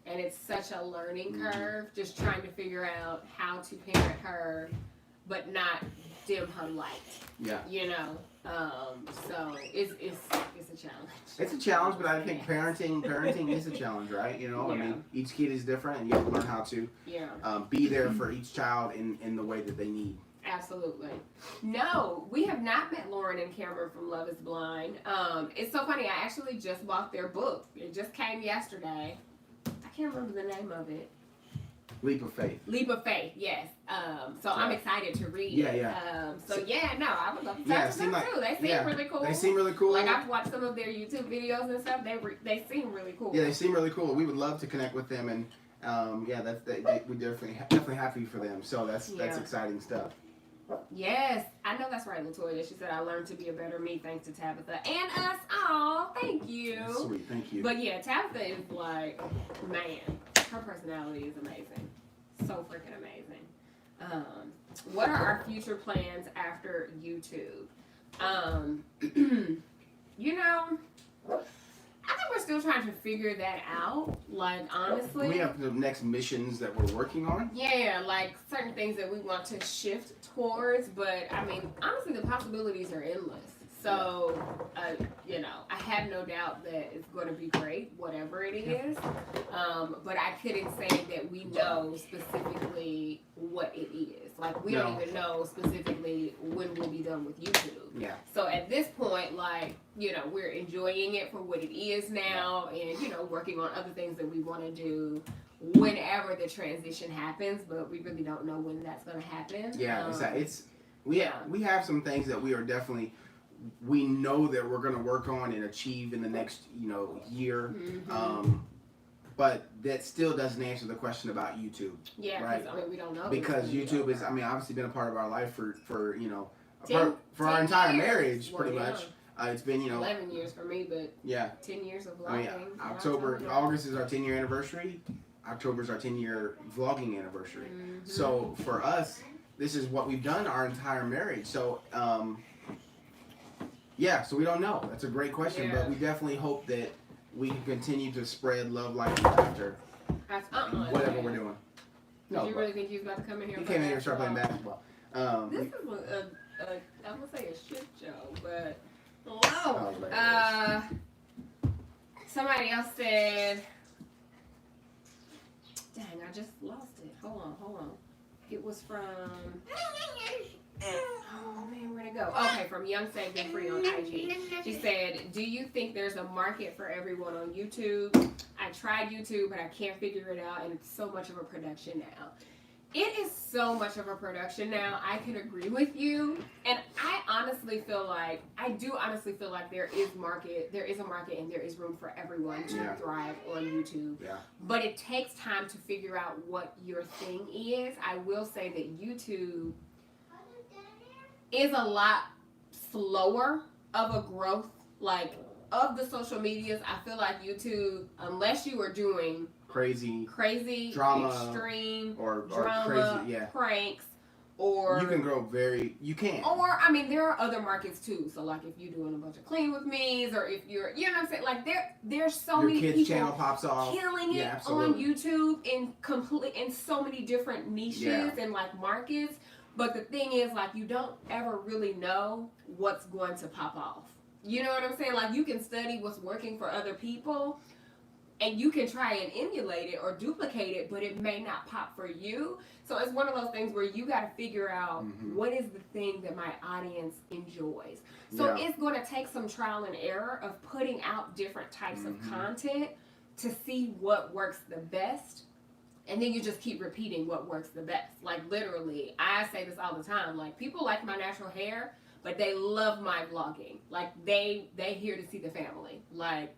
and it's such a learning curve, just trying to figure out how to parent her, but not dim her light. Yeah. You know, so it's a challenge. It's a challenge, but I think parenting is a challenge, right? You know, I Yeah. mean, each kid is different, and you have to learn how to be there for each child in the way that they need. Absolutely. No, we have not met Lauren and Cameron from Love is Blind. It's so funny. I actually just bought their book. It just came yesterday. I can't remember the name of it. Leap of faith. Leap of Faith, yes. So I'm excited to read Yeah, it. yeah. I would love to Yeah, talk it to seemed them like- too. They seem really cool. They seem really cool. Like I've watched some of their YouTube videos and stuff. They seem really cool. Yeah, they seem really cool. We would love to connect with them, and we definitely happy for them. So that's exciting stuff. Yes, I know that's right, Latoya. She said I learned to be a better me thanks to Tabitha and us. Oh, thank you. That's sweet, thank you. But yeah, Tabitha is like, man, her personality is amazing. So freaking amazing. What are our future plans after YouTube? You know, I think we're still trying to figure that out. Like, honestly. We have the next missions that we're working on. Yeah, like certain things that we want to shift towards, but I mean, honestly, the possibilities are endless. So, you know, I have no doubt that it's going to be great, whatever it is. But I couldn't say that we know specifically what it is. Like, we don't even know specifically when we'll be done with YouTube. Yeah. So at this point, like, you know, we're enjoying it for what it is now, and, you know, working on other things that we want to do whenever the transition happens, but we really don't know when that's going to happen. Yeah, we have some things that we are definitely, we know that we're going to work on and achieve in the next, you know, year. Mm-hmm. But that still doesn't answer the question about YouTube. Yeah, right? I mean, we don't know. Because YouTube is, I mean, obviously been a part of our life for you know, 10 our entire years. marriage, Well, pretty yeah. much. It's been, you know, 11 years for me, but yeah. 10 years of vlogging. I mean, August is our 10-year anniversary. October is our 10-year vlogging anniversary. Mm-hmm. So for us, this is what we've done our entire marriage. So, so we don't know. That's a great question, but we definitely hope that we can continue to spread love, light, and laughter. Whatever we're doing. Did you really think he was about to come in here? He came in here and started playing basketball. This is I would say a shit show, but somebody else said, dang, I just lost it. Hold on. It was from, oh man, where'd it go? Okay, from Young Saved and Free on IG. She said, do you think there's a market for everyone on YouTube? I tried YouTube, but I can't figure it out, and it's so much of a production now. It is so much of a production now. I can agree with you, and I do honestly feel like there is a market, and there is room for everyone to thrive on YouTube. Yeah. But it takes time to figure out what your thing is. I will say that YouTube is a lot slower of a growth, like, of the social medias. I feel like YouTube, unless you are doing crazy drama, extreme or drama, crazy, pranks, or you can grow you can. Or, I mean, there are other markets too. So, like, if you're doing a bunch of clean with me's, or if you're, you know what I'm saying? Like, there's so Your many kids' people channel pops off. killing it on YouTube in so many different niches and, like, markets. But the thing is, like, you don't ever really know what's going to pop off. You know what I'm saying? Like, you can study what's working for other people, and you can try and emulate it or duplicate it, but it may not pop for you. So it's one of those things where you got to figure out what is the thing that my audience enjoys. So it's going to take some trial and error of putting out different types of content to see what works the best. And then you just keep repeating what works the best. Like, literally, I say this all the time. Like, people like my natural hair, but they love my vlogging. Like, they here to see the family. Like,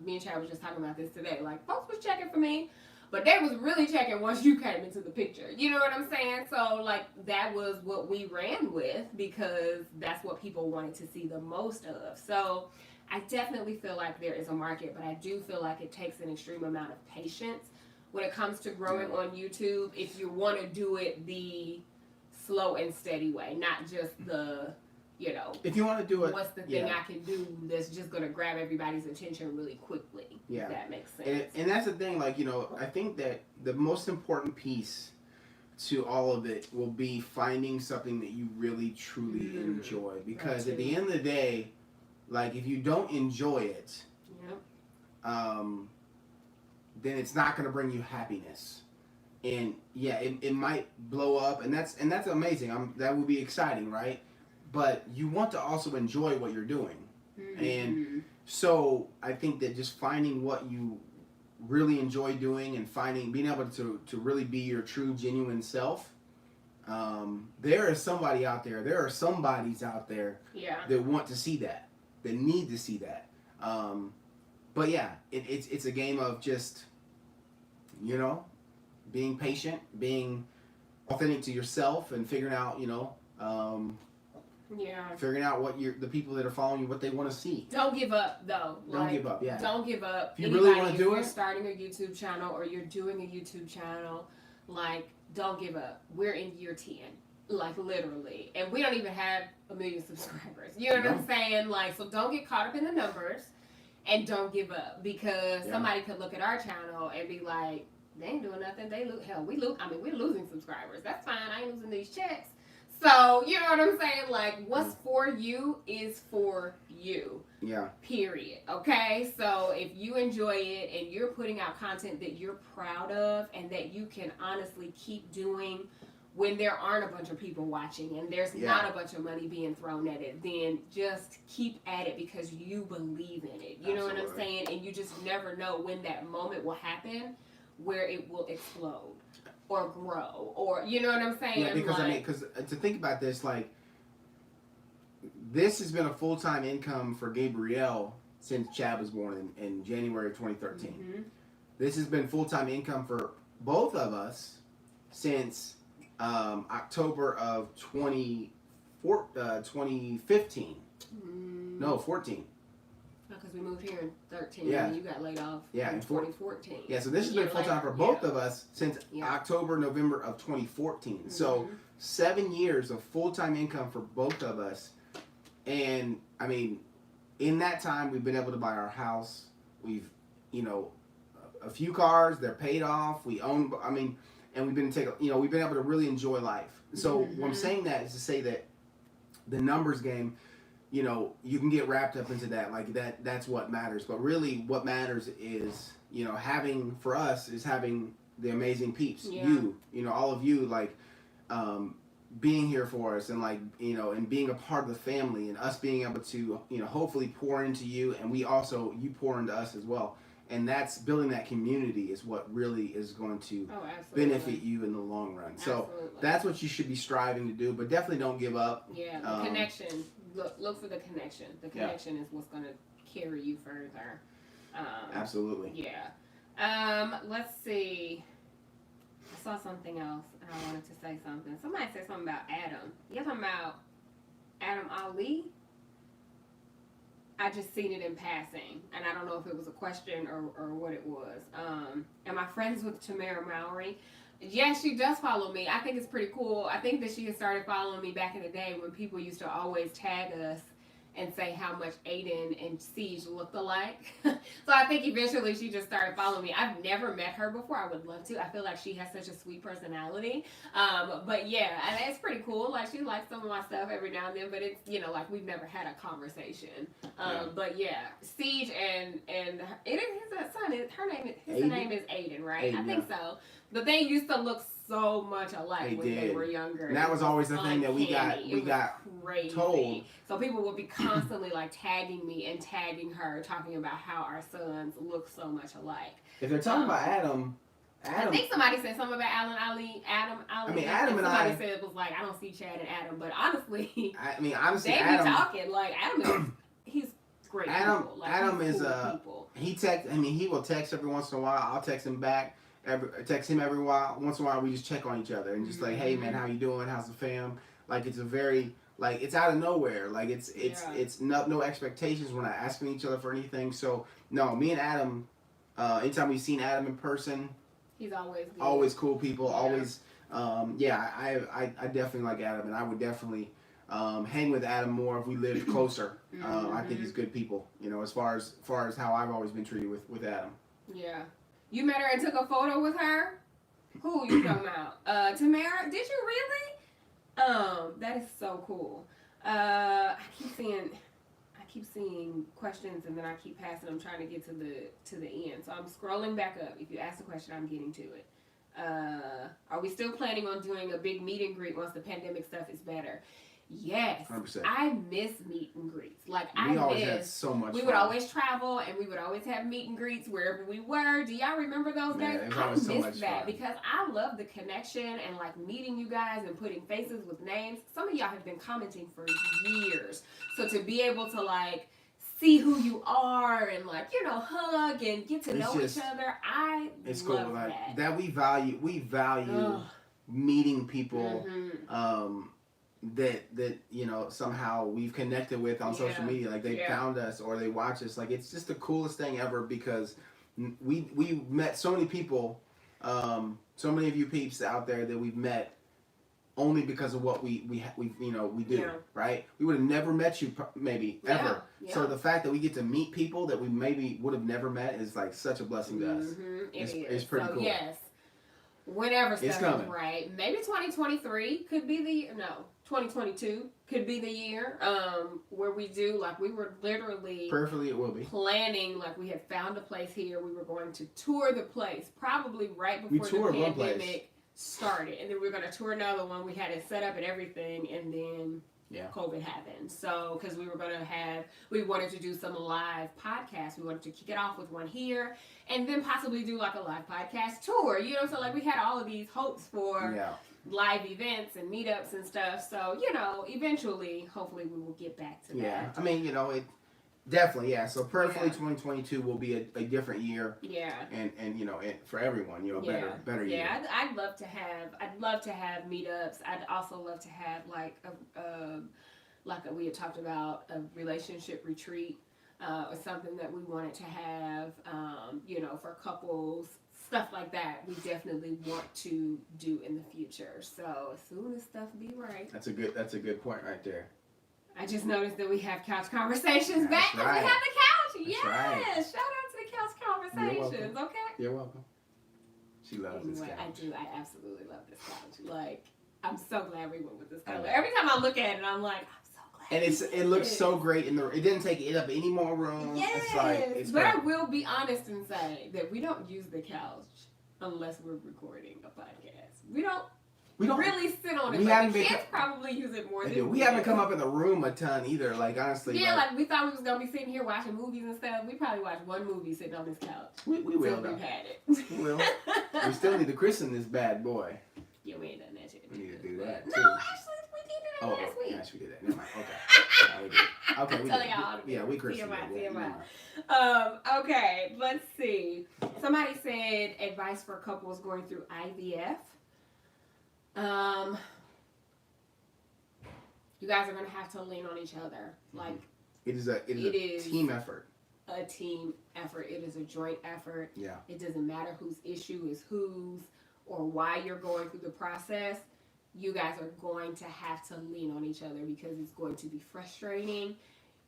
me and Chad was just talking about this today. Like, folks was checking for me, but they was really checking once you came into the picture. You know what I'm saying? So, like, that was what we ran with because that's what people wanted to see the most of. So, I definitely feel like there is a market, but I do feel like it takes an extreme amount of patience when it comes to growing on YouTube, if you want to do it the slow and steady way, not just the, you know, if you want to do it, what's the thing I can do that's just going to grab everybody's attention really quickly. Yeah. If that makes sense. And that's the thing, like, you know, I think that the most important piece to all of it will be finding something that you really truly enjoy, because at the end of the day, like, if you don't enjoy it, then it's not going to bring you happiness. And yeah, it might blow up, and that's amazing. That would be exciting, right? But you want to also enjoy what you're doing. And so I think that just finding what you really enjoy doing and being able to really be your true, genuine self. There is somebody out there. There are somebodies out there that want to see that, that need to see that. But yeah, it's a game of just, you know, being patient, being authentic to yourself, and figuring out, you know, figuring out what the people that are following you, what they want to see. Don't give up, though. Don't give up, yeah. Don't give up. If you really want to do it, you're starting a YouTube channel or you're doing a YouTube channel, like, don't give up. We're in year 10, like, literally, and we don't even have 1 million subscribers. You know what I'm saying? Like, so don't get caught up in the numbers, and don't give up, because somebody could look at our channel and be like, they ain't doing nothing. We're losing subscribers. That's fine. I ain't losing these checks. So, you know what I'm saying? Like, what's for you is for you. Yeah. Period. Okay? So, if you enjoy it and you're putting out content that you're proud of and that you can honestly keep doing when there aren't a bunch of people watching and there's not a bunch of money being thrown at it, then just keep at it because you believe in it. You know what I'm saying? And you just never know when that moment will happen where it will explode or grow, or, you know what I'm saying? Yeah, because because to think about this, like, this has been a full-time income for Gabrielle since Chad was born in January of 2013. This has been full-time income for both of us since October of 2015. No, 14. Because we moved here in 13 and you got laid off in 2014. Yeah, so this has been full-time for both of us since October, November of 2014. So 7 years of full-time income for both of us. And, I mean, in that time, we've been able to buy our house. We've, you know, a few cars. They're paid off. We own, and we've been we've been able to really enjoy life. So what I'm saying that is to say that the numbers game, you know, you can get wrapped up into that, like that's what matters. But really what matters is, you know, having the amazing peeps, you know, all of you, like, being here for us, and, like, you know, and being a part of the family, and us being able to, you know, hopefully pour into you, and you pour into us as well. And that's building that community is what really is going to benefit you in the long run. So that's what you should be striving to do, but definitely don't give up. Yeah, the connection. Look for the connection. The connection is what's going to carry you further. Absolutely. Yeah. Let's see. I saw something else, and I wanted to say something. Somebody said something about Adam. You're talking about Adam Ali? I just seen it in passing, and I don't know if it was a question or what it was. Am I friends with Tamara Mowry? Yes, she does follow me. I think it's pretty cool. I think that she had started following me back in the day when people used to always tag us and say how much Aiden and Siege looked alike. So I think eventually she just started following me. I've never met her before. I would love to. I feel like she has such a sweet personality. But yeah, and it's pretty cool. Like, she likes some of my stuff every now and then, but it's, you know, like, we've never had a conversation. But yeah, Siege and it is his son. His name is Aiden, right? Aiden, I think so. But they used to look so much alike when they were younger. And that was always the thing that we got crazy. Told. So people would be constantly, like, tagging me and tagging her, talking about how our sons look so much alike. If they're talking about Adam, I think somebody said something about Adam Ali. I mean, Adam and somebody said it was like, I don't see Chad and Adam, but honestly, honestly, they Adam, be talking like Adam is he's great. Adam, people. Like, Adam he's is cool he will text every once in a while. I'll text him back. Text him every once in a while. We just check on each other and just like, hey man, how you doing? How's the fam? Like, it's a very, like, it's out of nowhere. Like, it's no expectations. We're not asking each other for anything. So no, me and Adam, anytime we've seen Adam in person, he's always cool people. Always, I definitely like Adam, and I would definitely hang with Adam more if we lived closer. I think he's good people. You know, as far as how I've always been treated with Adam. Yeah. You met her and took a photo with her? Who you talking about? Tamara? Did you really? That is so cool. I keep seeing questions and then I keep passing them trying to get to the end. So I'm scrolling back up. If you ask a question, I'm getting to it. Are we still planning on doing a big meet and greet once the pandemic stuff is better? Yes. 100%. I miss meet and greets. Like We always had so much we fun. would always travel and we would always have meet and greets wherever we were. Do y'all remember those days? It was I always so miss much that fun. because I love the connection and like meeting you guys and putting faces with names. Some of y'all have been commenting for years. So to be able to like see who you are and like, you know, hug and get to know each other. It's love cool. Like that. we value meeting people that you know somehow we've connected with on social media. Like they found us or they watch us. Like it's just the coolest thing ever because we met so many people, so many of you peeps out there that we've met only because of what we do, right? We would have never met you maybe ever. Yeah. So the fact that we get to meet people that we maybe would have never met is like such a blessing to us. It's pretty cool. Yes. Whenever stuff It's coming. is right. Maybe 2023 could be the 2022 could be the year where we do like we were literally Prayerfully it will be. planning like we had found a place here. We were going to tour the place probably right We before the toured one place. pandemic started, and then we were going to tour another one. We had it set up and everything, and then COVID happened. So because we wanted to do some live podcasts. We wanted to kick it off with one here and then possibly do like a live podcast tour, you know, so like we had all of these hopes for live events and meetups and stuff. So, you know, eventually, hopefully we will get back to that. Yeah, I mean, you know, it definitely, so prayerfully 2022 will be a different year. Yeah. And you know, for everyone, you know, better year. Yeah, I'd love to have meetups. I'd also love to have like we had talked about a relationship retreat or something that we wanted to have, you know, for couples, stuff like that. We definitely want to do in the future. So as soon as stuff be right. That's a good point right there. I just noticed that we have couch conversations back because right. we have the couch. That's Yes, right. shout out to the couch conversations. Okay. You're welcome. She loves this couch. I do. I absolutely love this couch. Like, I'm so glad we went with this color. Every time I look at it, I'm like, I'm so glad. And it looks so great it didn't take it up any more room. Yes. It's but great. I will be honest and say that we don't use the couch unless we're recording a podcast. We don't really sit on it. Like, the kids probably use it more than we haven't come up in the room a ton either. Like honestly, like we thought we was gonna be sitting here watching movies and stuff. We probably watched one movie sitting on this couch. We will. We've had it. We will. We still need to christen this bad boy. Yeah, we ain't done that yet. We need to do that. No, too. actually, we did it last week. Yes, we did that. Never mind. Okay. We did. Okay, we Telling did. y'all Yeah, we christened TMI. Okay, let's see. Somebody said advice for couples going through IVF. You guys are gonna have to lean on each other. Like it is a team effort. A team effort. It is a joint effort. Yeah. It doesn't matter whose issue is whose or why you're going through the process. You guys are going to have to lean on each other because it's going to be frustrating.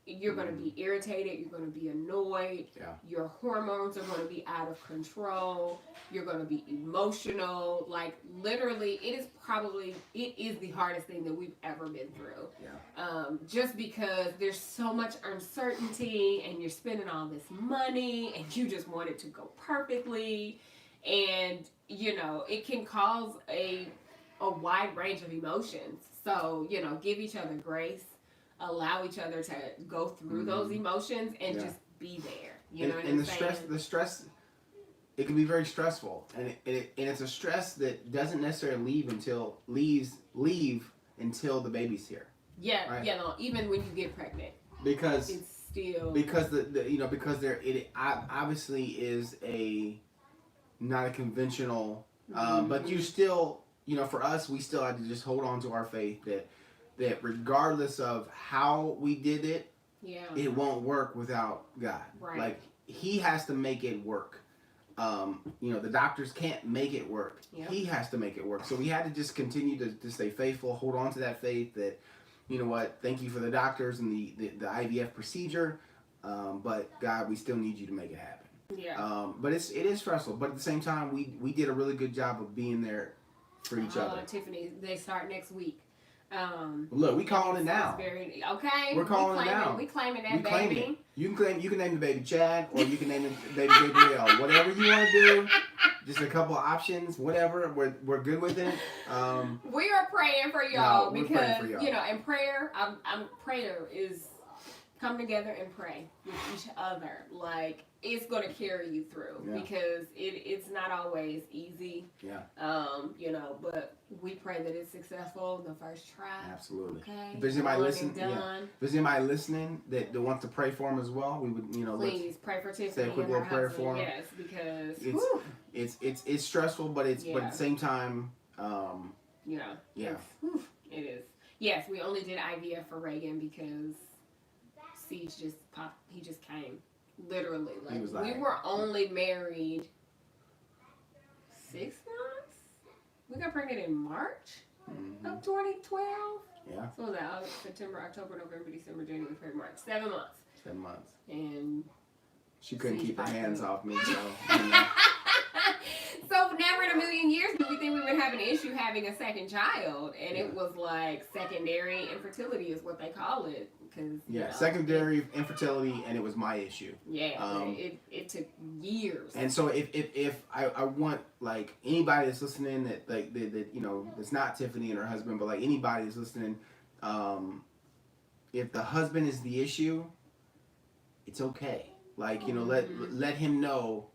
You're going to be irritated. You're going to be annoyed. Yeah. Your hormones are going to be out of control. You're going to be emotional. Like literally, it is the hardest thing that we've ever been through. Yeah. Just because there's so much uncertainty and you're spending all this money and you just want it to go perfectly. And, you know, it can cause a wide range of emotions. So, you know, give each other grace. Allow each other to go through those emotions and just be there. You know what I'm saying? The stress, it can be very stressful, and it's a stress that doesn't necessarily leave until the baby's here. Yeah, right? Yeah. No, even when you get pregnant, because it's still because because it obviously is not a conventional, but you still for us we still have to just hold on to our faith that regardless of how we did it, it won't work without God. Right. Like He has to make it work. The doctors can't make it work. Yep. He has to make it work. So we had to just continue to stay faithful, hold on to that faith that you know what? Thank you for the doctors and the IVF procedure, but God, we still need you to make it happen. Yeah. But it is stressful. But at the same time, we did a really good job of being there for each other. Tiffany, they start next week. Look, we calling it now. Okay. We're calling it now. We claiming that We claim baby. it. You can name the baby Chad, or you can name the baby Gabriel. Whatever you want to do. Just a couple of options. Whatever. We're good with it. We are praying for y'all we're because praying for y'all. you know, and prayer. Prayer is come together and pray with each other. Like it's gonna carry you through because it's not always easy. Yeah. You know, but we pray that it's successful the first try. Absolutely. Okay. If there's anybody listening, if there's anybody listening that wants to pray for him as well, we would, please pray for Tiffany say a quick and her little prayer husband. for him. Yes, because it's stressful, but but at the same time, yeah. Yeah. It is. Yes, we only did IVF for Reagan because Siege just popped. He just came. Literally. Like, we were only married 6 months? We got pregnant in March of 2012. Yeah. So what was that August, September, October, November, December, January, February, March. 7 months. 7 months. And she couldn't keep her hands off me, so So never in a million years did we think we would have an issue having a second child, and it was like secondary infertility is what they call it, because secondary infertility, and it was my issue. Yeah, it took years. And so if I want like anybody that's listening that that's not Tiffany and her husband, but like anybody that's listening, if the husband is the issue, it's okay. Like let him know.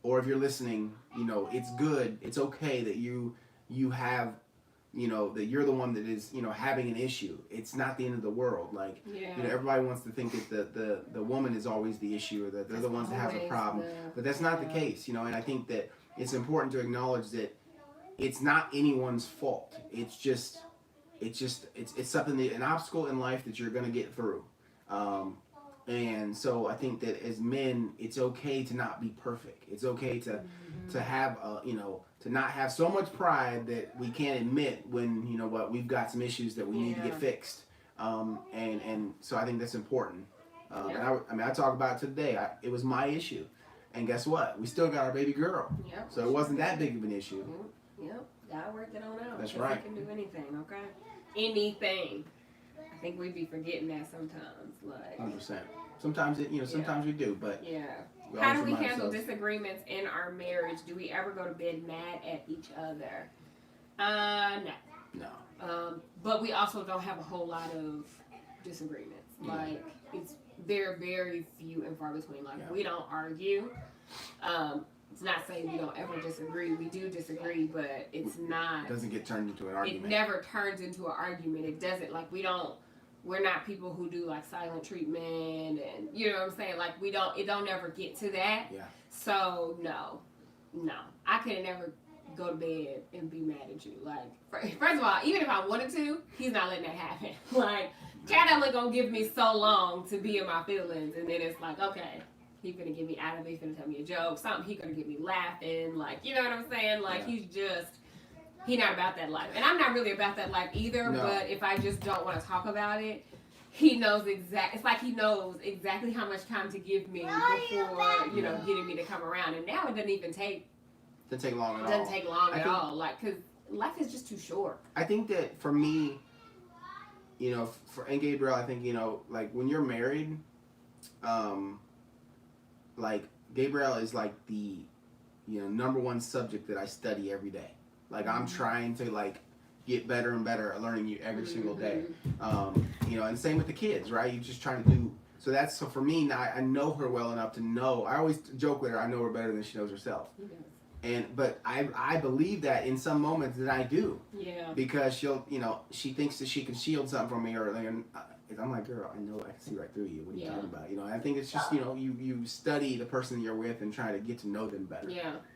Or if you're listening, it's good. It's okay that you have, that you're the one that is, having an issue. It's not the end of the world. Like, everybody wants to think that the woman is always the issue, or that they're the ones that have the problem. But that's not the case, And I think that it's important to acknowledge that it's not anyone's fault. It's something an obstacle in life that you're gonna get through. And so I think that as men, it's okay to not be perfect. It's okay to have to not have so much pride that we can't admit when we've got some issues that we need to get fixed. And so I think that's important. And I talk about it today. It was my issue, and guess what? We still got our baby girl. Yep. So it wasn't that big of an issue. Yep. God worked it on out. That's right. You can do anything. Okay. Anything. I think we'd be forgetting that sometimes. Like 100%. Sometimes sometimes we do, but how do we handle disagreements in our marriage? Do we ever go to bed mad at each other? No. But we also don't have a whole lot of disagreements. Like it's very few and far between. Like we don't argue. It's not saying we don't ever disagree. We do disagree, but it's not. It doesn't get turned into an argument. It never turns into an argument. It doesn't. Like we're not people who do like silent treatment, and you know what I'm saying. Like it don't ever get to that. Yeah. So no, I could never go to bed and be mad at you. Like first of all, even if I wanted to, he's not letting that happen. Like Chad only gonna give me so long to be in my feelings, and then it's like okay. He finna get me out of it, he finna tell me a joke, something he gonna get me laughing, like, you know what I'm saying? Like, he not about that life. And I'm not really about that life either, but if I just don't want to talk about it, he knows it's like he knows exactly how much time to give me before, getting me to come around. And now it doesn't even take... Doesn't take long at all. Like, because life is just too short. I think that for me, and Gabriel, I think, like, when you're married, like Gabriel is like the number one subject that I study every day. Like I'm trying to like get better and better at learning you every single day. And same with the kids, right? You're just trying to do so for me now I know her well enough to know. I always joke with her, I know her better than she knows herself. But I believe that in some moments that I do. Yeah. Because she thinks that she can shield something from me, or I'm like, girl, I know I can see right through you. What are you talking about? I think it's just you study the person you're with and try to get to know them better.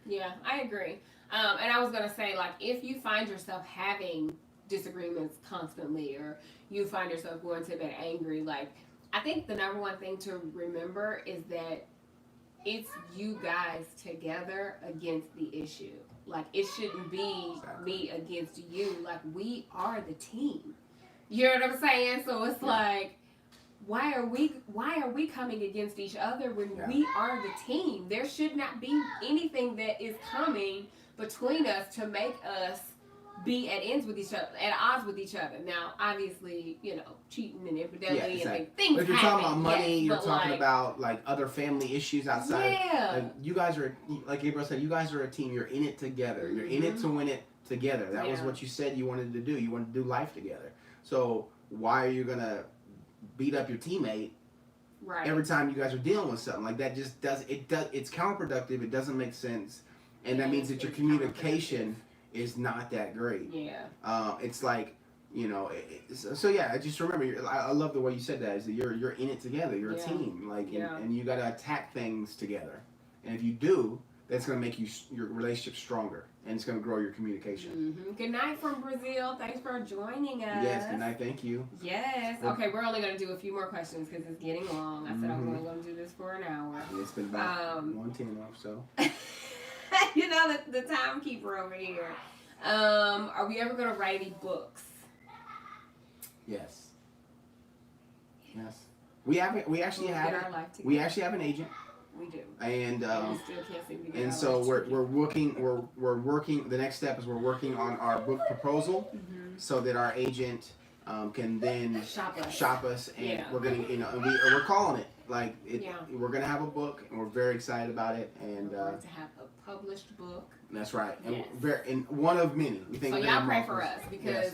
Yeah, I agree. And I was gonna say, like, if you find yourself having disagreements constantly, or you find yourself going to bed angry, like, I think the number one thing to remember is that it's you guys together against the issue. Like, it shouldn't be me against you. Like, we are the team. You know what I'm saying? So it's like, why are we coming against each other when we are the team? There should not be anything that is coming between us to make us be at ends with each other, at odds with each other. Now, obviously, cheating and infidelity and things. But if you're talking about money, yes, you're talking about like other family issues outside. Yeah. Like, you guys are, like Gabriel said, you guys are a team. You're in it together. You're in it to win it together. That was what you said you wanted to do. You wanted to do life together. So why are you gonna beat up your teammate every time you guys are dealing with something like that? Just it's counterproductive. It doesn't make sense, and that means that your communication is not that great. It's like, so yeah, just remember, I love the way you said that, is that you're in it together. You're a team, like, and you got to attack things together, and if you do, that's going to make your relationship stronger, and it's going to grow your communication. Good night from Brazil. Thanks for joining us. Yes, good night. Thank you. Yes. Okay, we're only going to do a few more questions because it's getting long. I said I'm only going to do this for an hour. It's been about 1:10 or so. The timekeeper over here. Are we ever going to write any books? Yes. We actually have an agent. We do. And we still can't seem to get so we're working. The next step is we're working on our book proposal, so that our agent can then shop us, and we're gonna, we're calling it like it. We're gonna have a book, and we're very excited about it. And we're going to have a published book. That's right, and one of many. We think. So y'all pray for us, because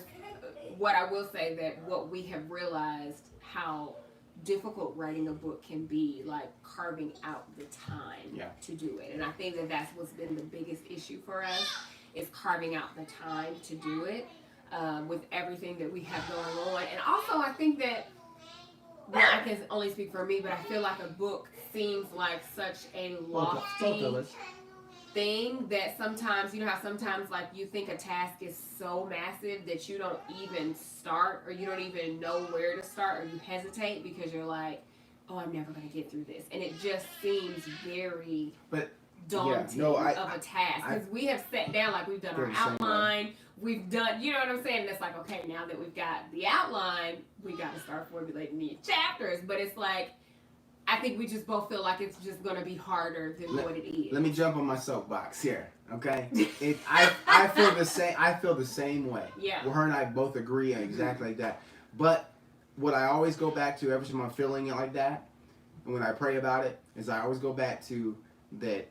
what I will say, that what we have realized, how difficult writing a book can be, like carving out the time to do it. And I think that that's what's been the biggest issue for us, is carving out the time to do it, with everything that we have going on. And also I think that, well, I can only speak for me, but I feel like a book seems like such a lofty thing that sometimes, how sometimes like you think a task is so massive that you don't even start, or you don't even know where to start, or you hesitate because you're like, oh, I'm never going to get through this. And it just seems very daunting of a task. Because we have sat down, like we've done our outline, we've done, you know what I'm saying? And it's like, okay, now that we've got the outline, we got to start formulating the chapters. But it's like, I think we just both feel like it's just going to be harder than what it is. Let me jump on my soapbox here, okay? I feel the same. I feel the same way. Yeah. Well, her and I both agree exactly like that. But what I always go back to every time I'm feeling it like that, and when I pray about it, is I always go back to that.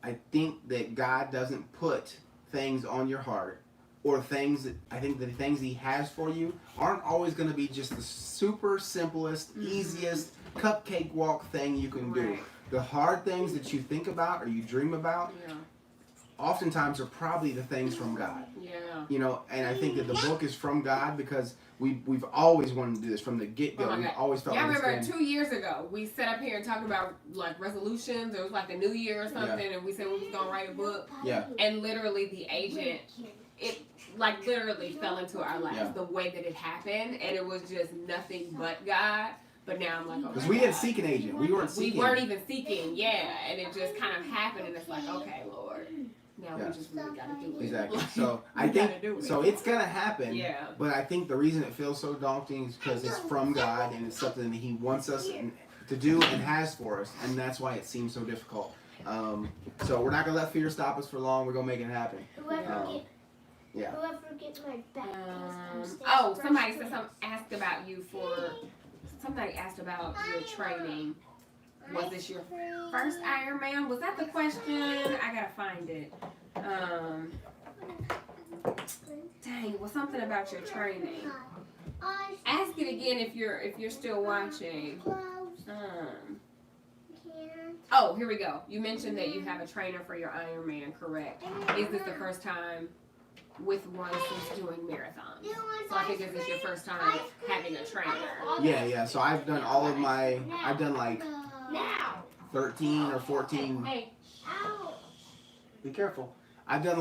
I think that God doesn't put things on your heart, or things that I think the things He has for you aren't always going to be just the super simplest, easiest cupcake walk thing you can do. The hard things that you think about or you dream about, oftentimes are probably the things from God. And I think that the book is from God, because we've always wanted to do this from the get-go. We've always felt like I remember 2 years ago, we sat up here and talked about like resolutions. It was like the new year or something, and we said we was going to write a book. And literally the agent, it like literally fell into our laps the way that it happened, and it was just nothing but God. But now I'm like, okay. Because we didn't seek an agent. We weren't seeking. We weren't even seeking, and it just kind of happened, and it's like, okay, Lord, now we just really got to do it. Exactly. So I think, so it's going to happen, but I think the reason it feels so daunting is because it's from God, and it's something that He wants us to do and has for us, and that's why it seems so difficult. So we're not going to let fear stop us for long. We're going to make it happen. Whoever gets my back. Somebody asked about you for... Somebody asked about your training. Was this your first Ironman? Was that the question? I gotta find it. Dang, it was something about your training. Ask it again if you're still watching. Oh, here we go. You mentioned that you have a trainer for your Ironman, correct? Is this the first time with one since doing marathons? So I think this is your first time having a trainer. Yeah. So I've done I've done like 13 or 14. Hey. Be careful. I've done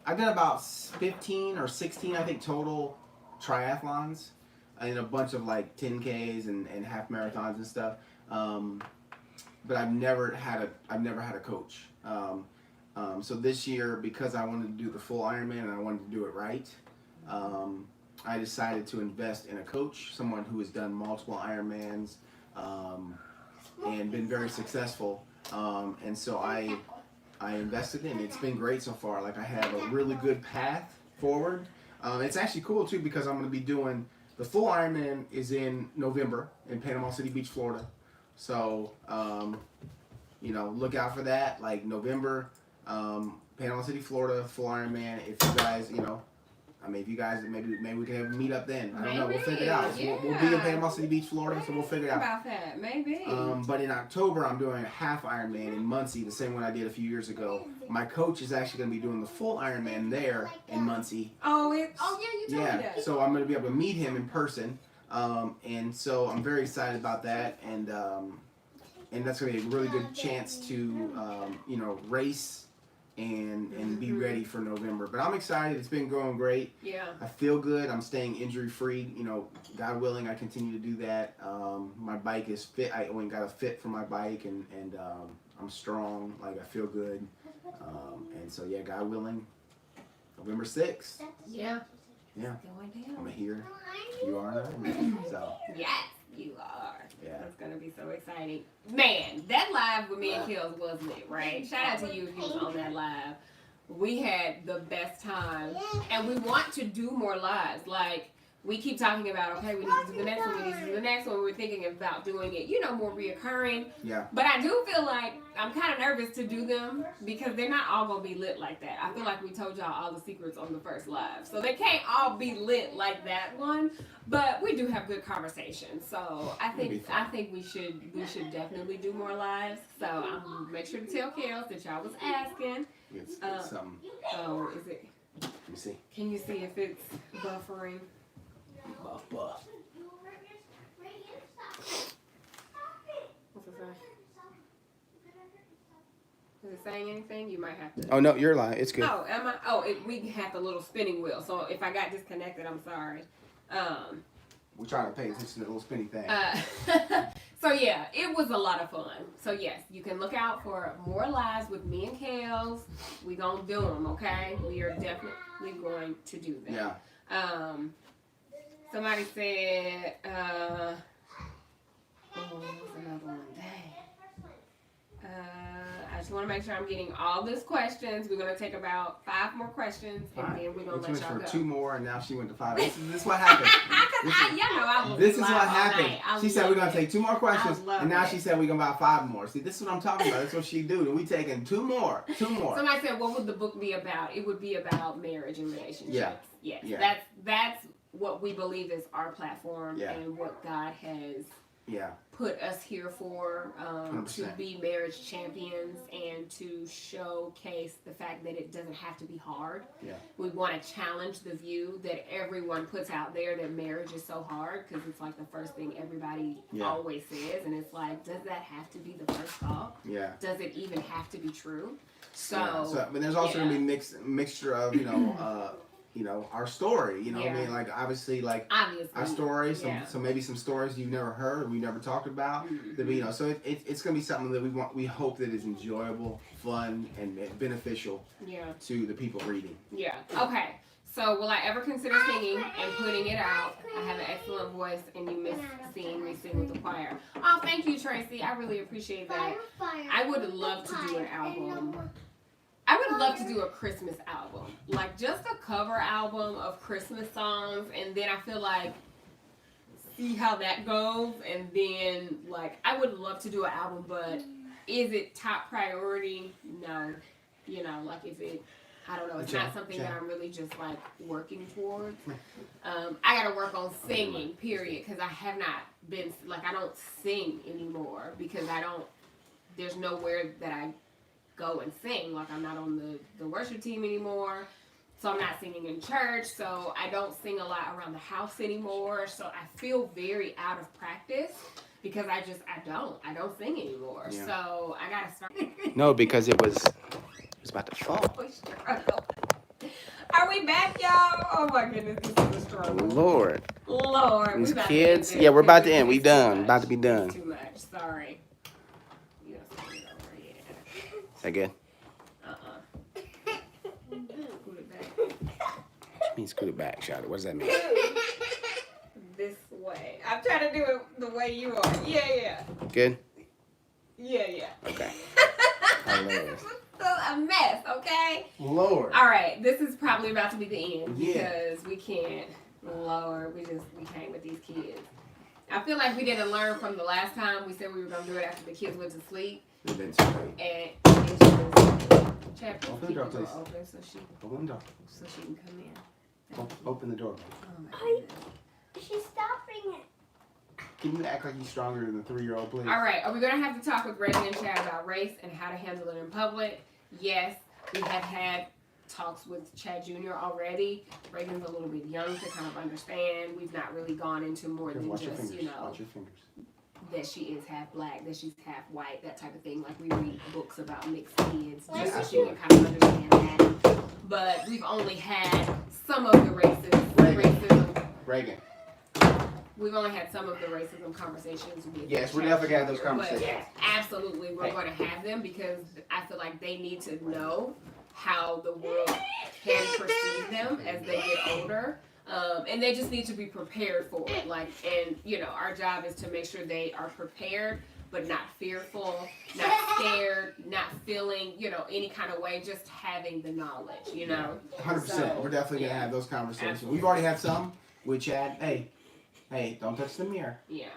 about 15 or 16, I think, total triathlons, and a bunch of like 10Ks and half marathons and stuff. But I've never had a coach. So this year, because I wanted to do the full Ironman and I wanted to do it right, I decided to invest in a coach, someone who has done multiple Ironmans and been very successful. And so I invested in it. It's been great so far. Like I have a really good path forward. It's actually cool too because I'm going to be doing the full Ironman is in November in Panama City Beach, Florida. So look out for that. Like November, Panama City, Florida, full Ironman. If you guys, if you guys, maybe we can have a meet up then. I don't know. We'll figure it out. Yeah. We'll be in Panama City Beach, Florida, so we'll figure it out. About that, maybe. But in October, I'm doing a half Ironman in Muncie, the same one I did a few years ago. My coach is actually going to be doing the full Ironman there in Muncie. Oh, you told me that. So I'm going to be able to meet him in person, and so I'm very excited about that, and that's going to be a really good chance to race and be ready for November. But I'm excited. It's been going great. Yeah. I feel good. I'm staying injury free. God willing, I continue to do that. My bike is fit. I went and got a fit for my bike, and I'm strong. Like I feel good. And so yeah, God willing, November 6th. Yeah. Yeah. Going down. I'm here. You are now. So. Yes, you are. Yeah. That's gonna be so exciting. Man, that live with me and Kills was lit, right? Shout out to you if you was on that live. We had the best time, and we want to do more lives. Like we keep talking about, okay, we need to do the next one. We need to do the next one. We're thinking about doing it, more reoccurring. Yeah. But I do feel like I'm kind of nervous to do them because they're not all gonna be lit like that. I feel like we told y'all all the secrets on the first live, so they can't all be lit like that one. But we do have good conversations, so I think we should definitely do more lives. So I'm gonna make sure to tell Kels that y'all was asking. It's something. Oh, is it? Let me see. Can you see if it's buffering? Buff. What's it say? Is it saying anything? You might have to. Oh no, you're lying. It's good. Oh, am I? Oh, we have the little spinning wheel. So if I got disconnected, I'm sorry. We're trying to pay attention to the little spinny thing. So yeah, it was a lot of fun. So yes, you can look out for more lives with me and Kels. We gonna do them, okay? We are definitely going to do them. Yeah. Somebody said, what was another one? Dang. I just want to make sure I'm getting all these questions. We're going to take about 5 more questions, and then we're going to let y'all go. 2 more, and now she went to 5. This is what happened. This is what happened. She said we're going to take 2 more questions, and now she said we're going to buy 5 more. See, this is what I'm talking about. That's what she do. And we taking 2 more. 2 more. Somebody said, what would the book be about? It would be about marriage and relationships. Yeah. Yes. Yeah. That's what we believe is our platform, yeah. and what God has yeah. put us here for, to be marriage champions and to showcase the fact that it doesn't have to be hard. Yeah. We want to challenge the view that everyone puts out there that marriage is so hard, because it's like the first thing everybody always says, and it's like, does that have to be the first thought? Yeah. Does it even have to be true? So but there's also gonna be mixture of our story, what I mean? Like, obviously, our story, so maybe some stories you've never heard, we never talked about, so it's going to be something that we hope that is enjoyable, fun, and beneficial to the people reading. Yeah. Okay. So, will I ever consider singing and putting it out? I have an excellent voice, and you miss seeing me sing with the choir. Oh, thank you, Tracy. I really appreciate that. I would love to do an album. I would love to do a Christmas album, like just a cover album of Christmas songs, and then I feel like see how that goes, and then I would love to do an album, but is it top priority? No, if it, I don't know, it's not something that I'm really just working towards. I got to work on singing, period, because I have not been I don't sing anymore because there's nowhere that I go and sing. I'm not on the worship team anymore, so I'm not singing in church, so I don't sing a lot around the house anymore, so I feel very out of practice because I don't sing anymore. So I gotta start. No, because it was about to fall. Are we back, y'all? Oh my goodness, this is a struggle. Lord, these kids, we're about to end. We done, about to be done. Too much, sorry. Is that good? Put it back. mean scoot it back, shout it. What does that mean? This way. I'm trying to do it the way you are. Yeah. Good? Yeah. Okay. This is a mess, okay? Lord. All right, this is probably about to be the end Yeah. because we can't. Lord, we hang with these kids. I feel like we didn't learn from the last time we said we were gonna do it after the kids went to sleep. We've been straight. And it's just chapter Open the keep door, the door please. open so Open the door. she can come in. Open the door. Oh my I- goodness. She's stopping it. Can you act like you're stronger than the 3-year-old, please? All right, are we gonna have to talk with Reagan and Chad about race and how to handle it in public? Yes, we have had talks with Chad Jr. already. Reagan's a little bit young to kind of understand. We've not really gone into more than Watch your just, fingers. Watch your fingers. that she is half black, that she's half white, that type of thing. Like we read books about mixed kids, just so she can kind of understand that. But we've only had some of the racism. Reagan. We've only had some of the racism conversations with. Yes, we're Chad definitely gonna have those Jr., conversations. But yeah, absolutely, we're going to have them because I feel like they need to know how the world can perceive them as they get older. And they just need to be prepared for it. Like, and you know, our job is to make sure they are prepared, but not fearful, not scared, not feeling, you know, any kind of way, just having the knowledge, you know. 100%. So, We're definitely going to yeah. have those conversations. Absolutely. We've already had some with Chad. Hey, don't touch the mirror. Yeah.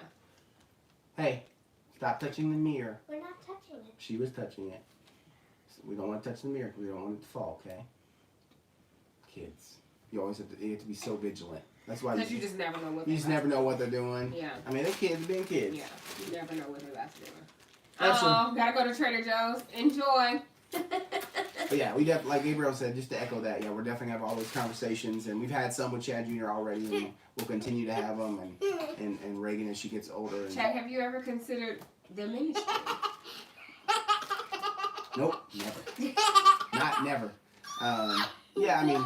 Hey, stop touching the mirror. We're not touching it. She was touching it. We don't want to touch the mirror. We don't want it to fall, okay? Kids. You always have to be so vigilant. That's why Because you just never know what you just never know what they're doing. Yeah. I mean, they're kids being kids. Yeah. You never know what they're about to do. Absolutely. Oh, gotta go to Trader Joe's. Enjoy. But yeah, we definitely, like Gabriel said, just to echo that, yeah, we're definitely gonna have all those conversations, and we've had some with Chad Jr. already, and we'll continue to have them, and Reagan as she gets older. And, Chad, have you ever considered the ministry? nope, never, not never. Yeah,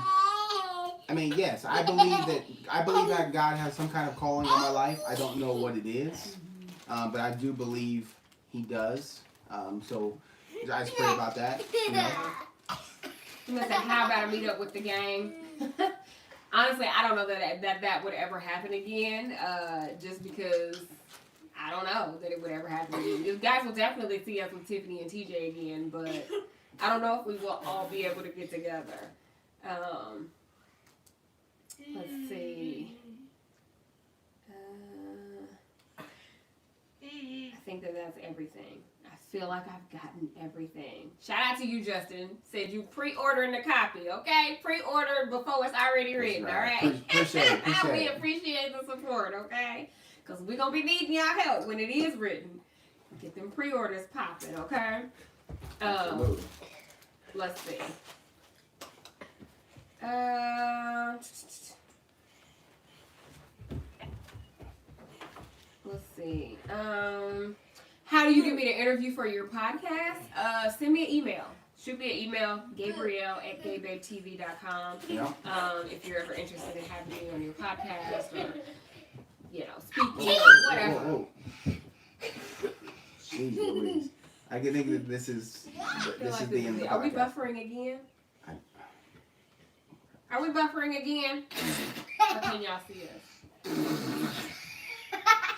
I mean, yes, I believe that God has some kind of calling on my life. I don't know what it is, but I do believe He does. So I just pray about that. You know? Listen, how about I meet up with the gang? Honestly, I don't know that would ever happen again. Just because I don't know that it would ever happen again. You guys will definitely see us with Tiffany and TJ again, but I don't know if we will all be able to get together. Let's see. I think that's everything. I feel like I've gotten everything. Shout out to you, Justin. Said you pre-ordering the copy, okay? Pre-order before it's already written, all right? Appreciate it. We appreciate the support, okay? Because we're going to be needing y'all help when it is written. Get them pre-orders popping, okay? Absolutely. Let's see. Let's see. How do you get me to interview for your podcast? Send me an email. Shoot me an email, Gabrielle@gaybabetv.com. Yeah. If you're ever interested in having me on your podcast or, you know, speaking or whatever. Whoa. Jeez Louise. I can think that this is the end of the Are we podcast. buffering again? Are we buffering again? Or can y'all see us?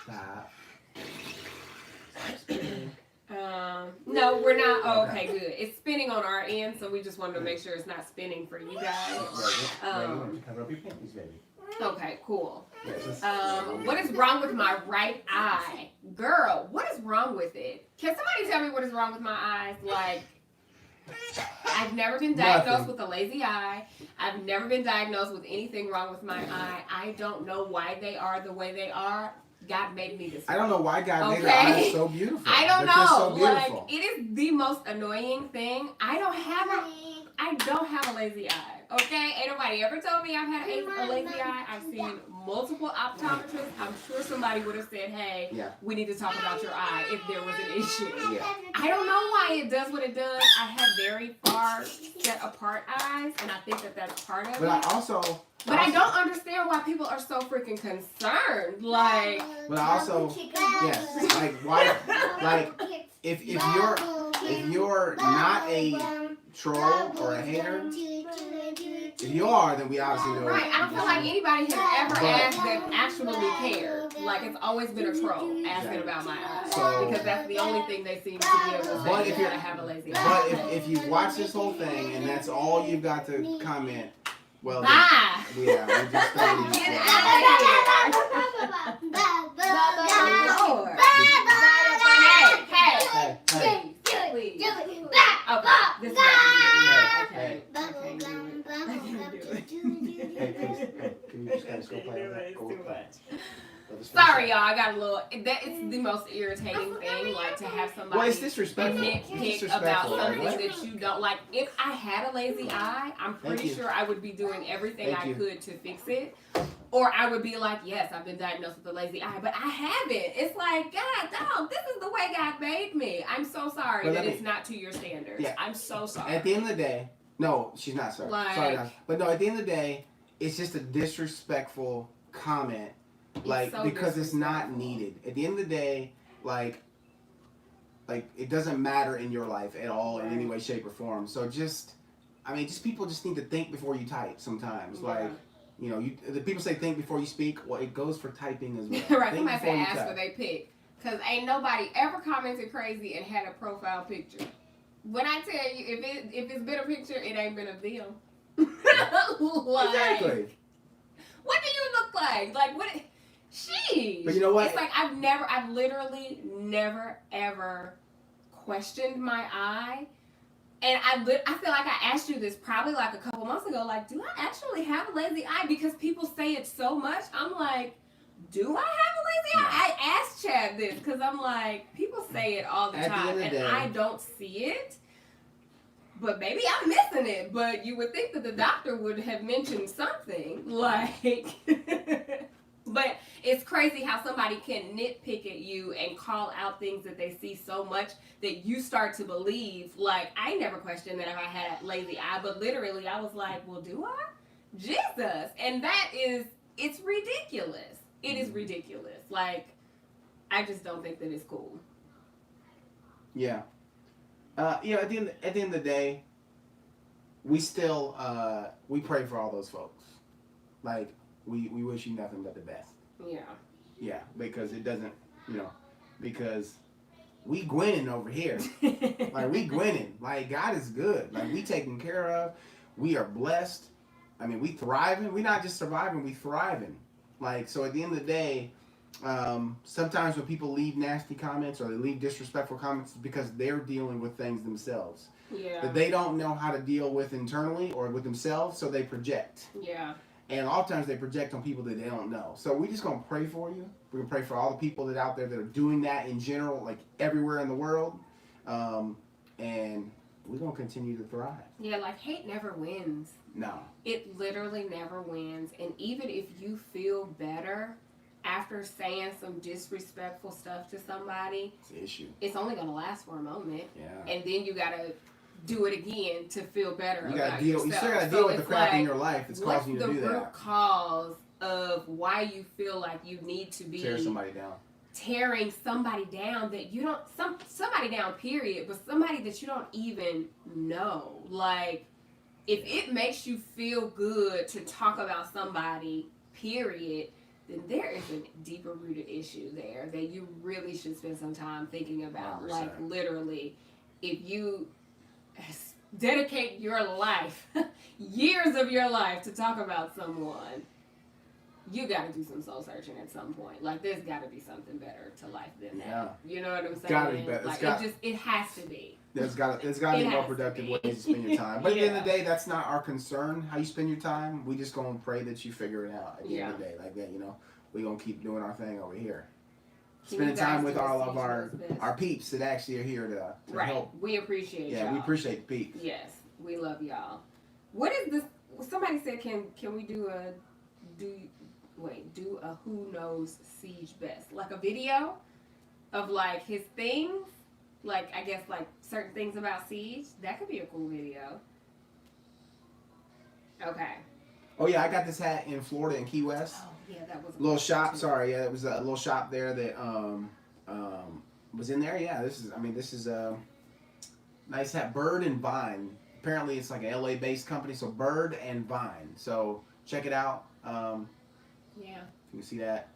Stop. No, we're not. Oh, okay, good. It's spinning on our end, so we just wanted to make sure it's not spinning for you guys. Cover up your panties, baby. Okay, cool. Yes. What is wrong with my right eye? Girl, what is wrong with it? Can somebody tell me what is wrong with my eyes? Like, I've never been diagnosed with a lazy eye. I've never been diagnosed with anything wrong with my eye. I don't know why they are the way they are. God made me this way. I don't know why God made her Okay. eyes so beautiful. I don't They're just know. so Like, beautiful. it is the most annoying thing. I don't have a lazy eye. Okay? Ain't nobody ever told me I've had a lazy eye. I've seen multiple optometrists. I'm sure somebody would have said, hey, Yeah. we need to talk about your eye if there was an issue. Yeah. I don't know why it does what it does. I have very far set apart eyes, and I think that that's part of But it. I also. But I don't understand why people are so freaking concerned. Like, But I also. Yes. Like why? Like if you're not a troll or a hater, if If you are, then we obviously know. Right, I don't feel like anybody has ever asked that actually cared. Like, it's always been a troll asking about my eyes. So- Because that's the only thing they seem to be able to say. But if You you're- gotta have a lazy eye. But if you watch this whole thing and that's all you've got to comment, well, then, Bye! yeah, we just don't Get need out Lord. Hey, Hey, please. Okay, this is Hey. I can't do it. I can't do it. hey, please, hey, can you just guys go play with that? Go with that. Sorry, y'all. I got a little. That is the most irritating thing. Like, to have somebody Well, it's disrespectful. It's nitpick about disrespectful. something Right? that you don't like. If I had a lazy eye, I'm Thank pretty you. sure I would be doing everything Thank I you. could to fix it. Or I would be like, yes, I've been diagnosed with a lazy eye, but I haven't. It's like, God, no, this is the way God made me. I'm so sorry But that let it's not to your standards. Yeah. I'm so sorry. At the end of the day, no, she's not sorry. Like- Sorry, not. But no, at the end of the day, it's just a disrespectful comment, like so because it's not disrespectful. needed. At the end of the day, like it doesn't matter in your life at all in any Right. way, shape, or form. So just, I mean, just people just need to think before you type. Sometimes, Yeah. like. You know, the people say think before you speak. Well, it goes for typing as well. Right, Think somebody before say you ask type. for they pick. Because ain't nobody ever commented crazy and had a profile picture. When I tell you, if it's been a picture, it ain't been of them. Like, Exactly. what do you look like? Like, what? Sheesh. But you know what? It's like I've literally never, ever questioned my eye. And I feel like I asked you this probably like a couple months ago. Like, do I actually have a lazy eye? Because people say it so much. I'm like, do I have a lazy eye? I asked Chad this because I'm like, people say it all the At the time, end of the and day- I don't see it. But maybe I'm missing it. But you would think that the doctor would have mentioned something. Like, but it's crazy how somebody can nitpick at you and call out things that they see so much that you start to believe. Like, I never questioned that if I had a lazy eye, but literally I was like, well, do I? Jesus. And it's ridiculous. It is ridiculous. Like, I just don't think that it's cool. Yeah. You know, at the end of the day, we still we pray for all those folks. Like we wish you nothing but the best. Yeah. Yeah, because it doesn't, you know, because we Gwenning over here. Like we Gwenning. Like God is good. Like we taken care of. We are blessed. I mean, we thriving. We not just surviving. We thriving. Like so, at the end of the day. Sometimes when people leave nasty comments or they leave disrespectful comments it's because they're dealing with things themselves Yeah. that they don't know how to deal with internally or with themselves, so they project. Yeah. And a lot of times they project on people that they don't know. So we're just going to pray for you. We're going to pray for all the people that out there that are doing that in general, like everywhere in the world. And we're going to continue to thrive. Yeah, like hate never wins. No. It literally never wins. And even if you feel better after saying some disrespectful stuff to somebody, It's an issue. it's only going to last for a moment. Yeah. And then you got to do it again to feel better You got about to deal. yourself. You still got to So deal with the it's crap in like, your life that's what's causing you the to do root that. cause of why you feel like you need to be Tear somebody down. tearing somebody down that you don't somebody down period, but somebody that you don't even know? Like, if it makes you feel good to talk about somebody period, then there is a deeper rooted issue there that you really should spend some time thinking about. 100%. Like, literally, if you dedicate your life, years of your life, to talk about someone, you got to do some soul searching at some point. Like, there's got to be something better to life than that. Yeah. You know what I'm saying? Gotta be better. Like, it has to be. There's got to be It more has to productive be. ways to spend your time. But at the end of the Yeah. day, that's not our concern. How you spend your time, we just gonna pray that you figure it out. At the end of the day, like that, you know, we gonna keep doing our thing over here, Can spending you guys time with do all this of each our other's best? our peeps that actually are here to Right. help. We appreciate Yeah, y'all. we appreciate the peeps. Yes, we love y'all. What is this? Somebody said, can we do a Who Knows Siege Best? Like a video of like his things? Like, I guess like certain things about Siege? That could be a cool video. Okay. Oh yeah, I got this hat in Florida in Key West. Oh, yeah, that was a Little cool shop. too. Sorry, yeah, it was a little shop there that was in there. Yeah, this is a nice hat. Bird and Vine apparently it's like an LA based company. So Bird and Vine. So check it out. Yeah. You can see that.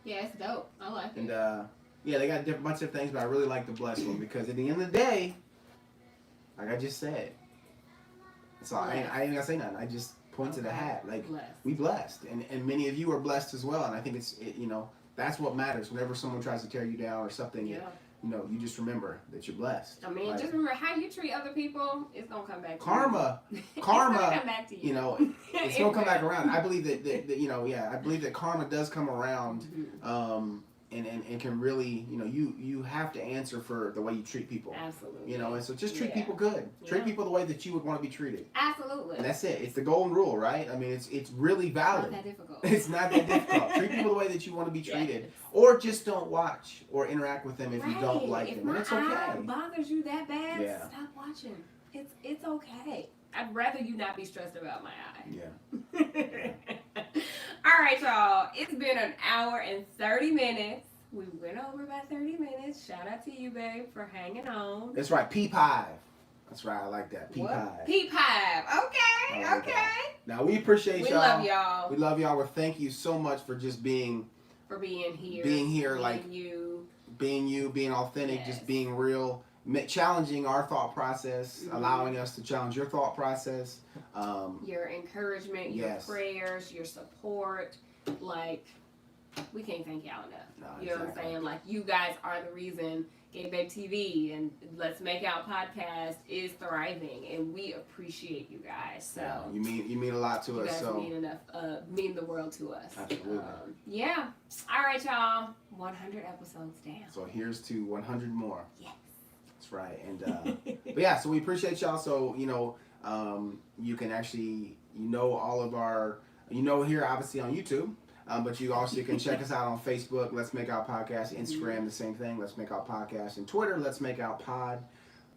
Yeah, it's dope. I like it. And yeah, they got a bunch of things, but I really like the blessed one because at the end of the day, like I just said, it's all, I ain't gonna say nothing. I just point to the hat. Like Blessed. we blessed, and many of you are blessed as well. And I think that's what matters. Whenever someone tries to tear you down or something, Yeah. you just remember that you're blessed. I mean, Like, just remember how you treat other people. It's gonna come back. karma, To you. It's karma. gonna come back to you. You know, it's gonna come back around. I believe that I believe that karma does come around, Mhm. and can really, you have to answer for the way you treat people. Absolutely. And so just treat Yeah. people good. Treat Yeah. people the way that you would want to be treated. Absolutely. And that's it. It's the golden rule, right? I mean, it's really It's valid. not that difficult. It's not that difficult. Treat people the way that you want to be treated, Yes. or just don't watch or interact with them if you Right. don't like if them. my And it's eye okay. bothers you that bad, Yeah. stop watching. It's okay. I'd rather you not be stressed about my eye. Yeah. All right, y'all. It's been an hour and 30 minutes. We went over by 30 minutes. Shout out to you, babe, for hanging on. That's right. P5. That's right. I like that. P5. What? P5. Okay. I like Okay. that. Now we appreciate We y'all. love y'all We love y'all. Well, thank you so much for just being for being here. like you. being authentic, Yes. just being real, challenging our thought process, Mhm. allowing us to challenge your thought process. Your encouragement, your Yes. prayers, your support. Like, we can't thank y'all enough. No, You know what I'm exactly. saying? Like, you guys are the reason Gay Babe TV and Let's Make Out podcast is thriving, and we appreciate you guys. So Yeah, you mean a lot to you us. guys So mean the world to us. Absolutely. Yeah. All right, y'all. 100 episodes down. so here's to 100 more. Yes. That's right. And but yeah, so we appreciate y'all. So you can actually all of our here obviously on YouTube. But you also can check us out on Facebook, Let's Make Out Podcast, Instagram, the same thing, Let's Make Out Podcast, and Twitter, Let's Make Out Pod.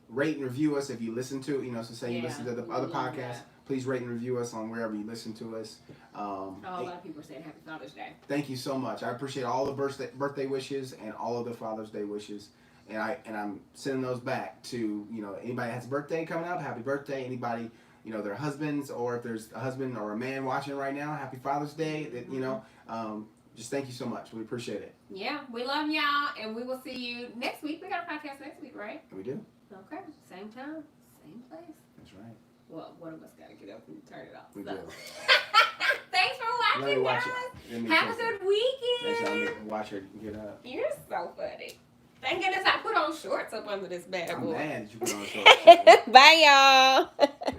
Rate and review us if you listen to, so say you listen to the we other love podcasts, that. please rate and review us on wherever you listen to us. A lot of people are saying Happy Father's Day. Thank you so much. I appreciate all the birthday wishes and all of the Father's Day wishes. And I'm sending those back to, anybody that has a birthday coming up, happy birthday. Anybody, their husbands, or if there's a husband or a man watching right now, happy Father's Day. That just thank you so much. We appreciate it. Yeah, we love y'all, and we will see you next week. We got a podcast next week, right? And we do. Okay, same time, same place. That's right. Well, one of us got to get up and turn it off. We so. do. Thanks for Let me watching, watch guys. it. Let me Have a check it. good weekend. Next time, let me watch her get up. You're so funny. Thank goodness I put on shorts up under this bad I'm boy. mad that you put on a short. Bye, y'all.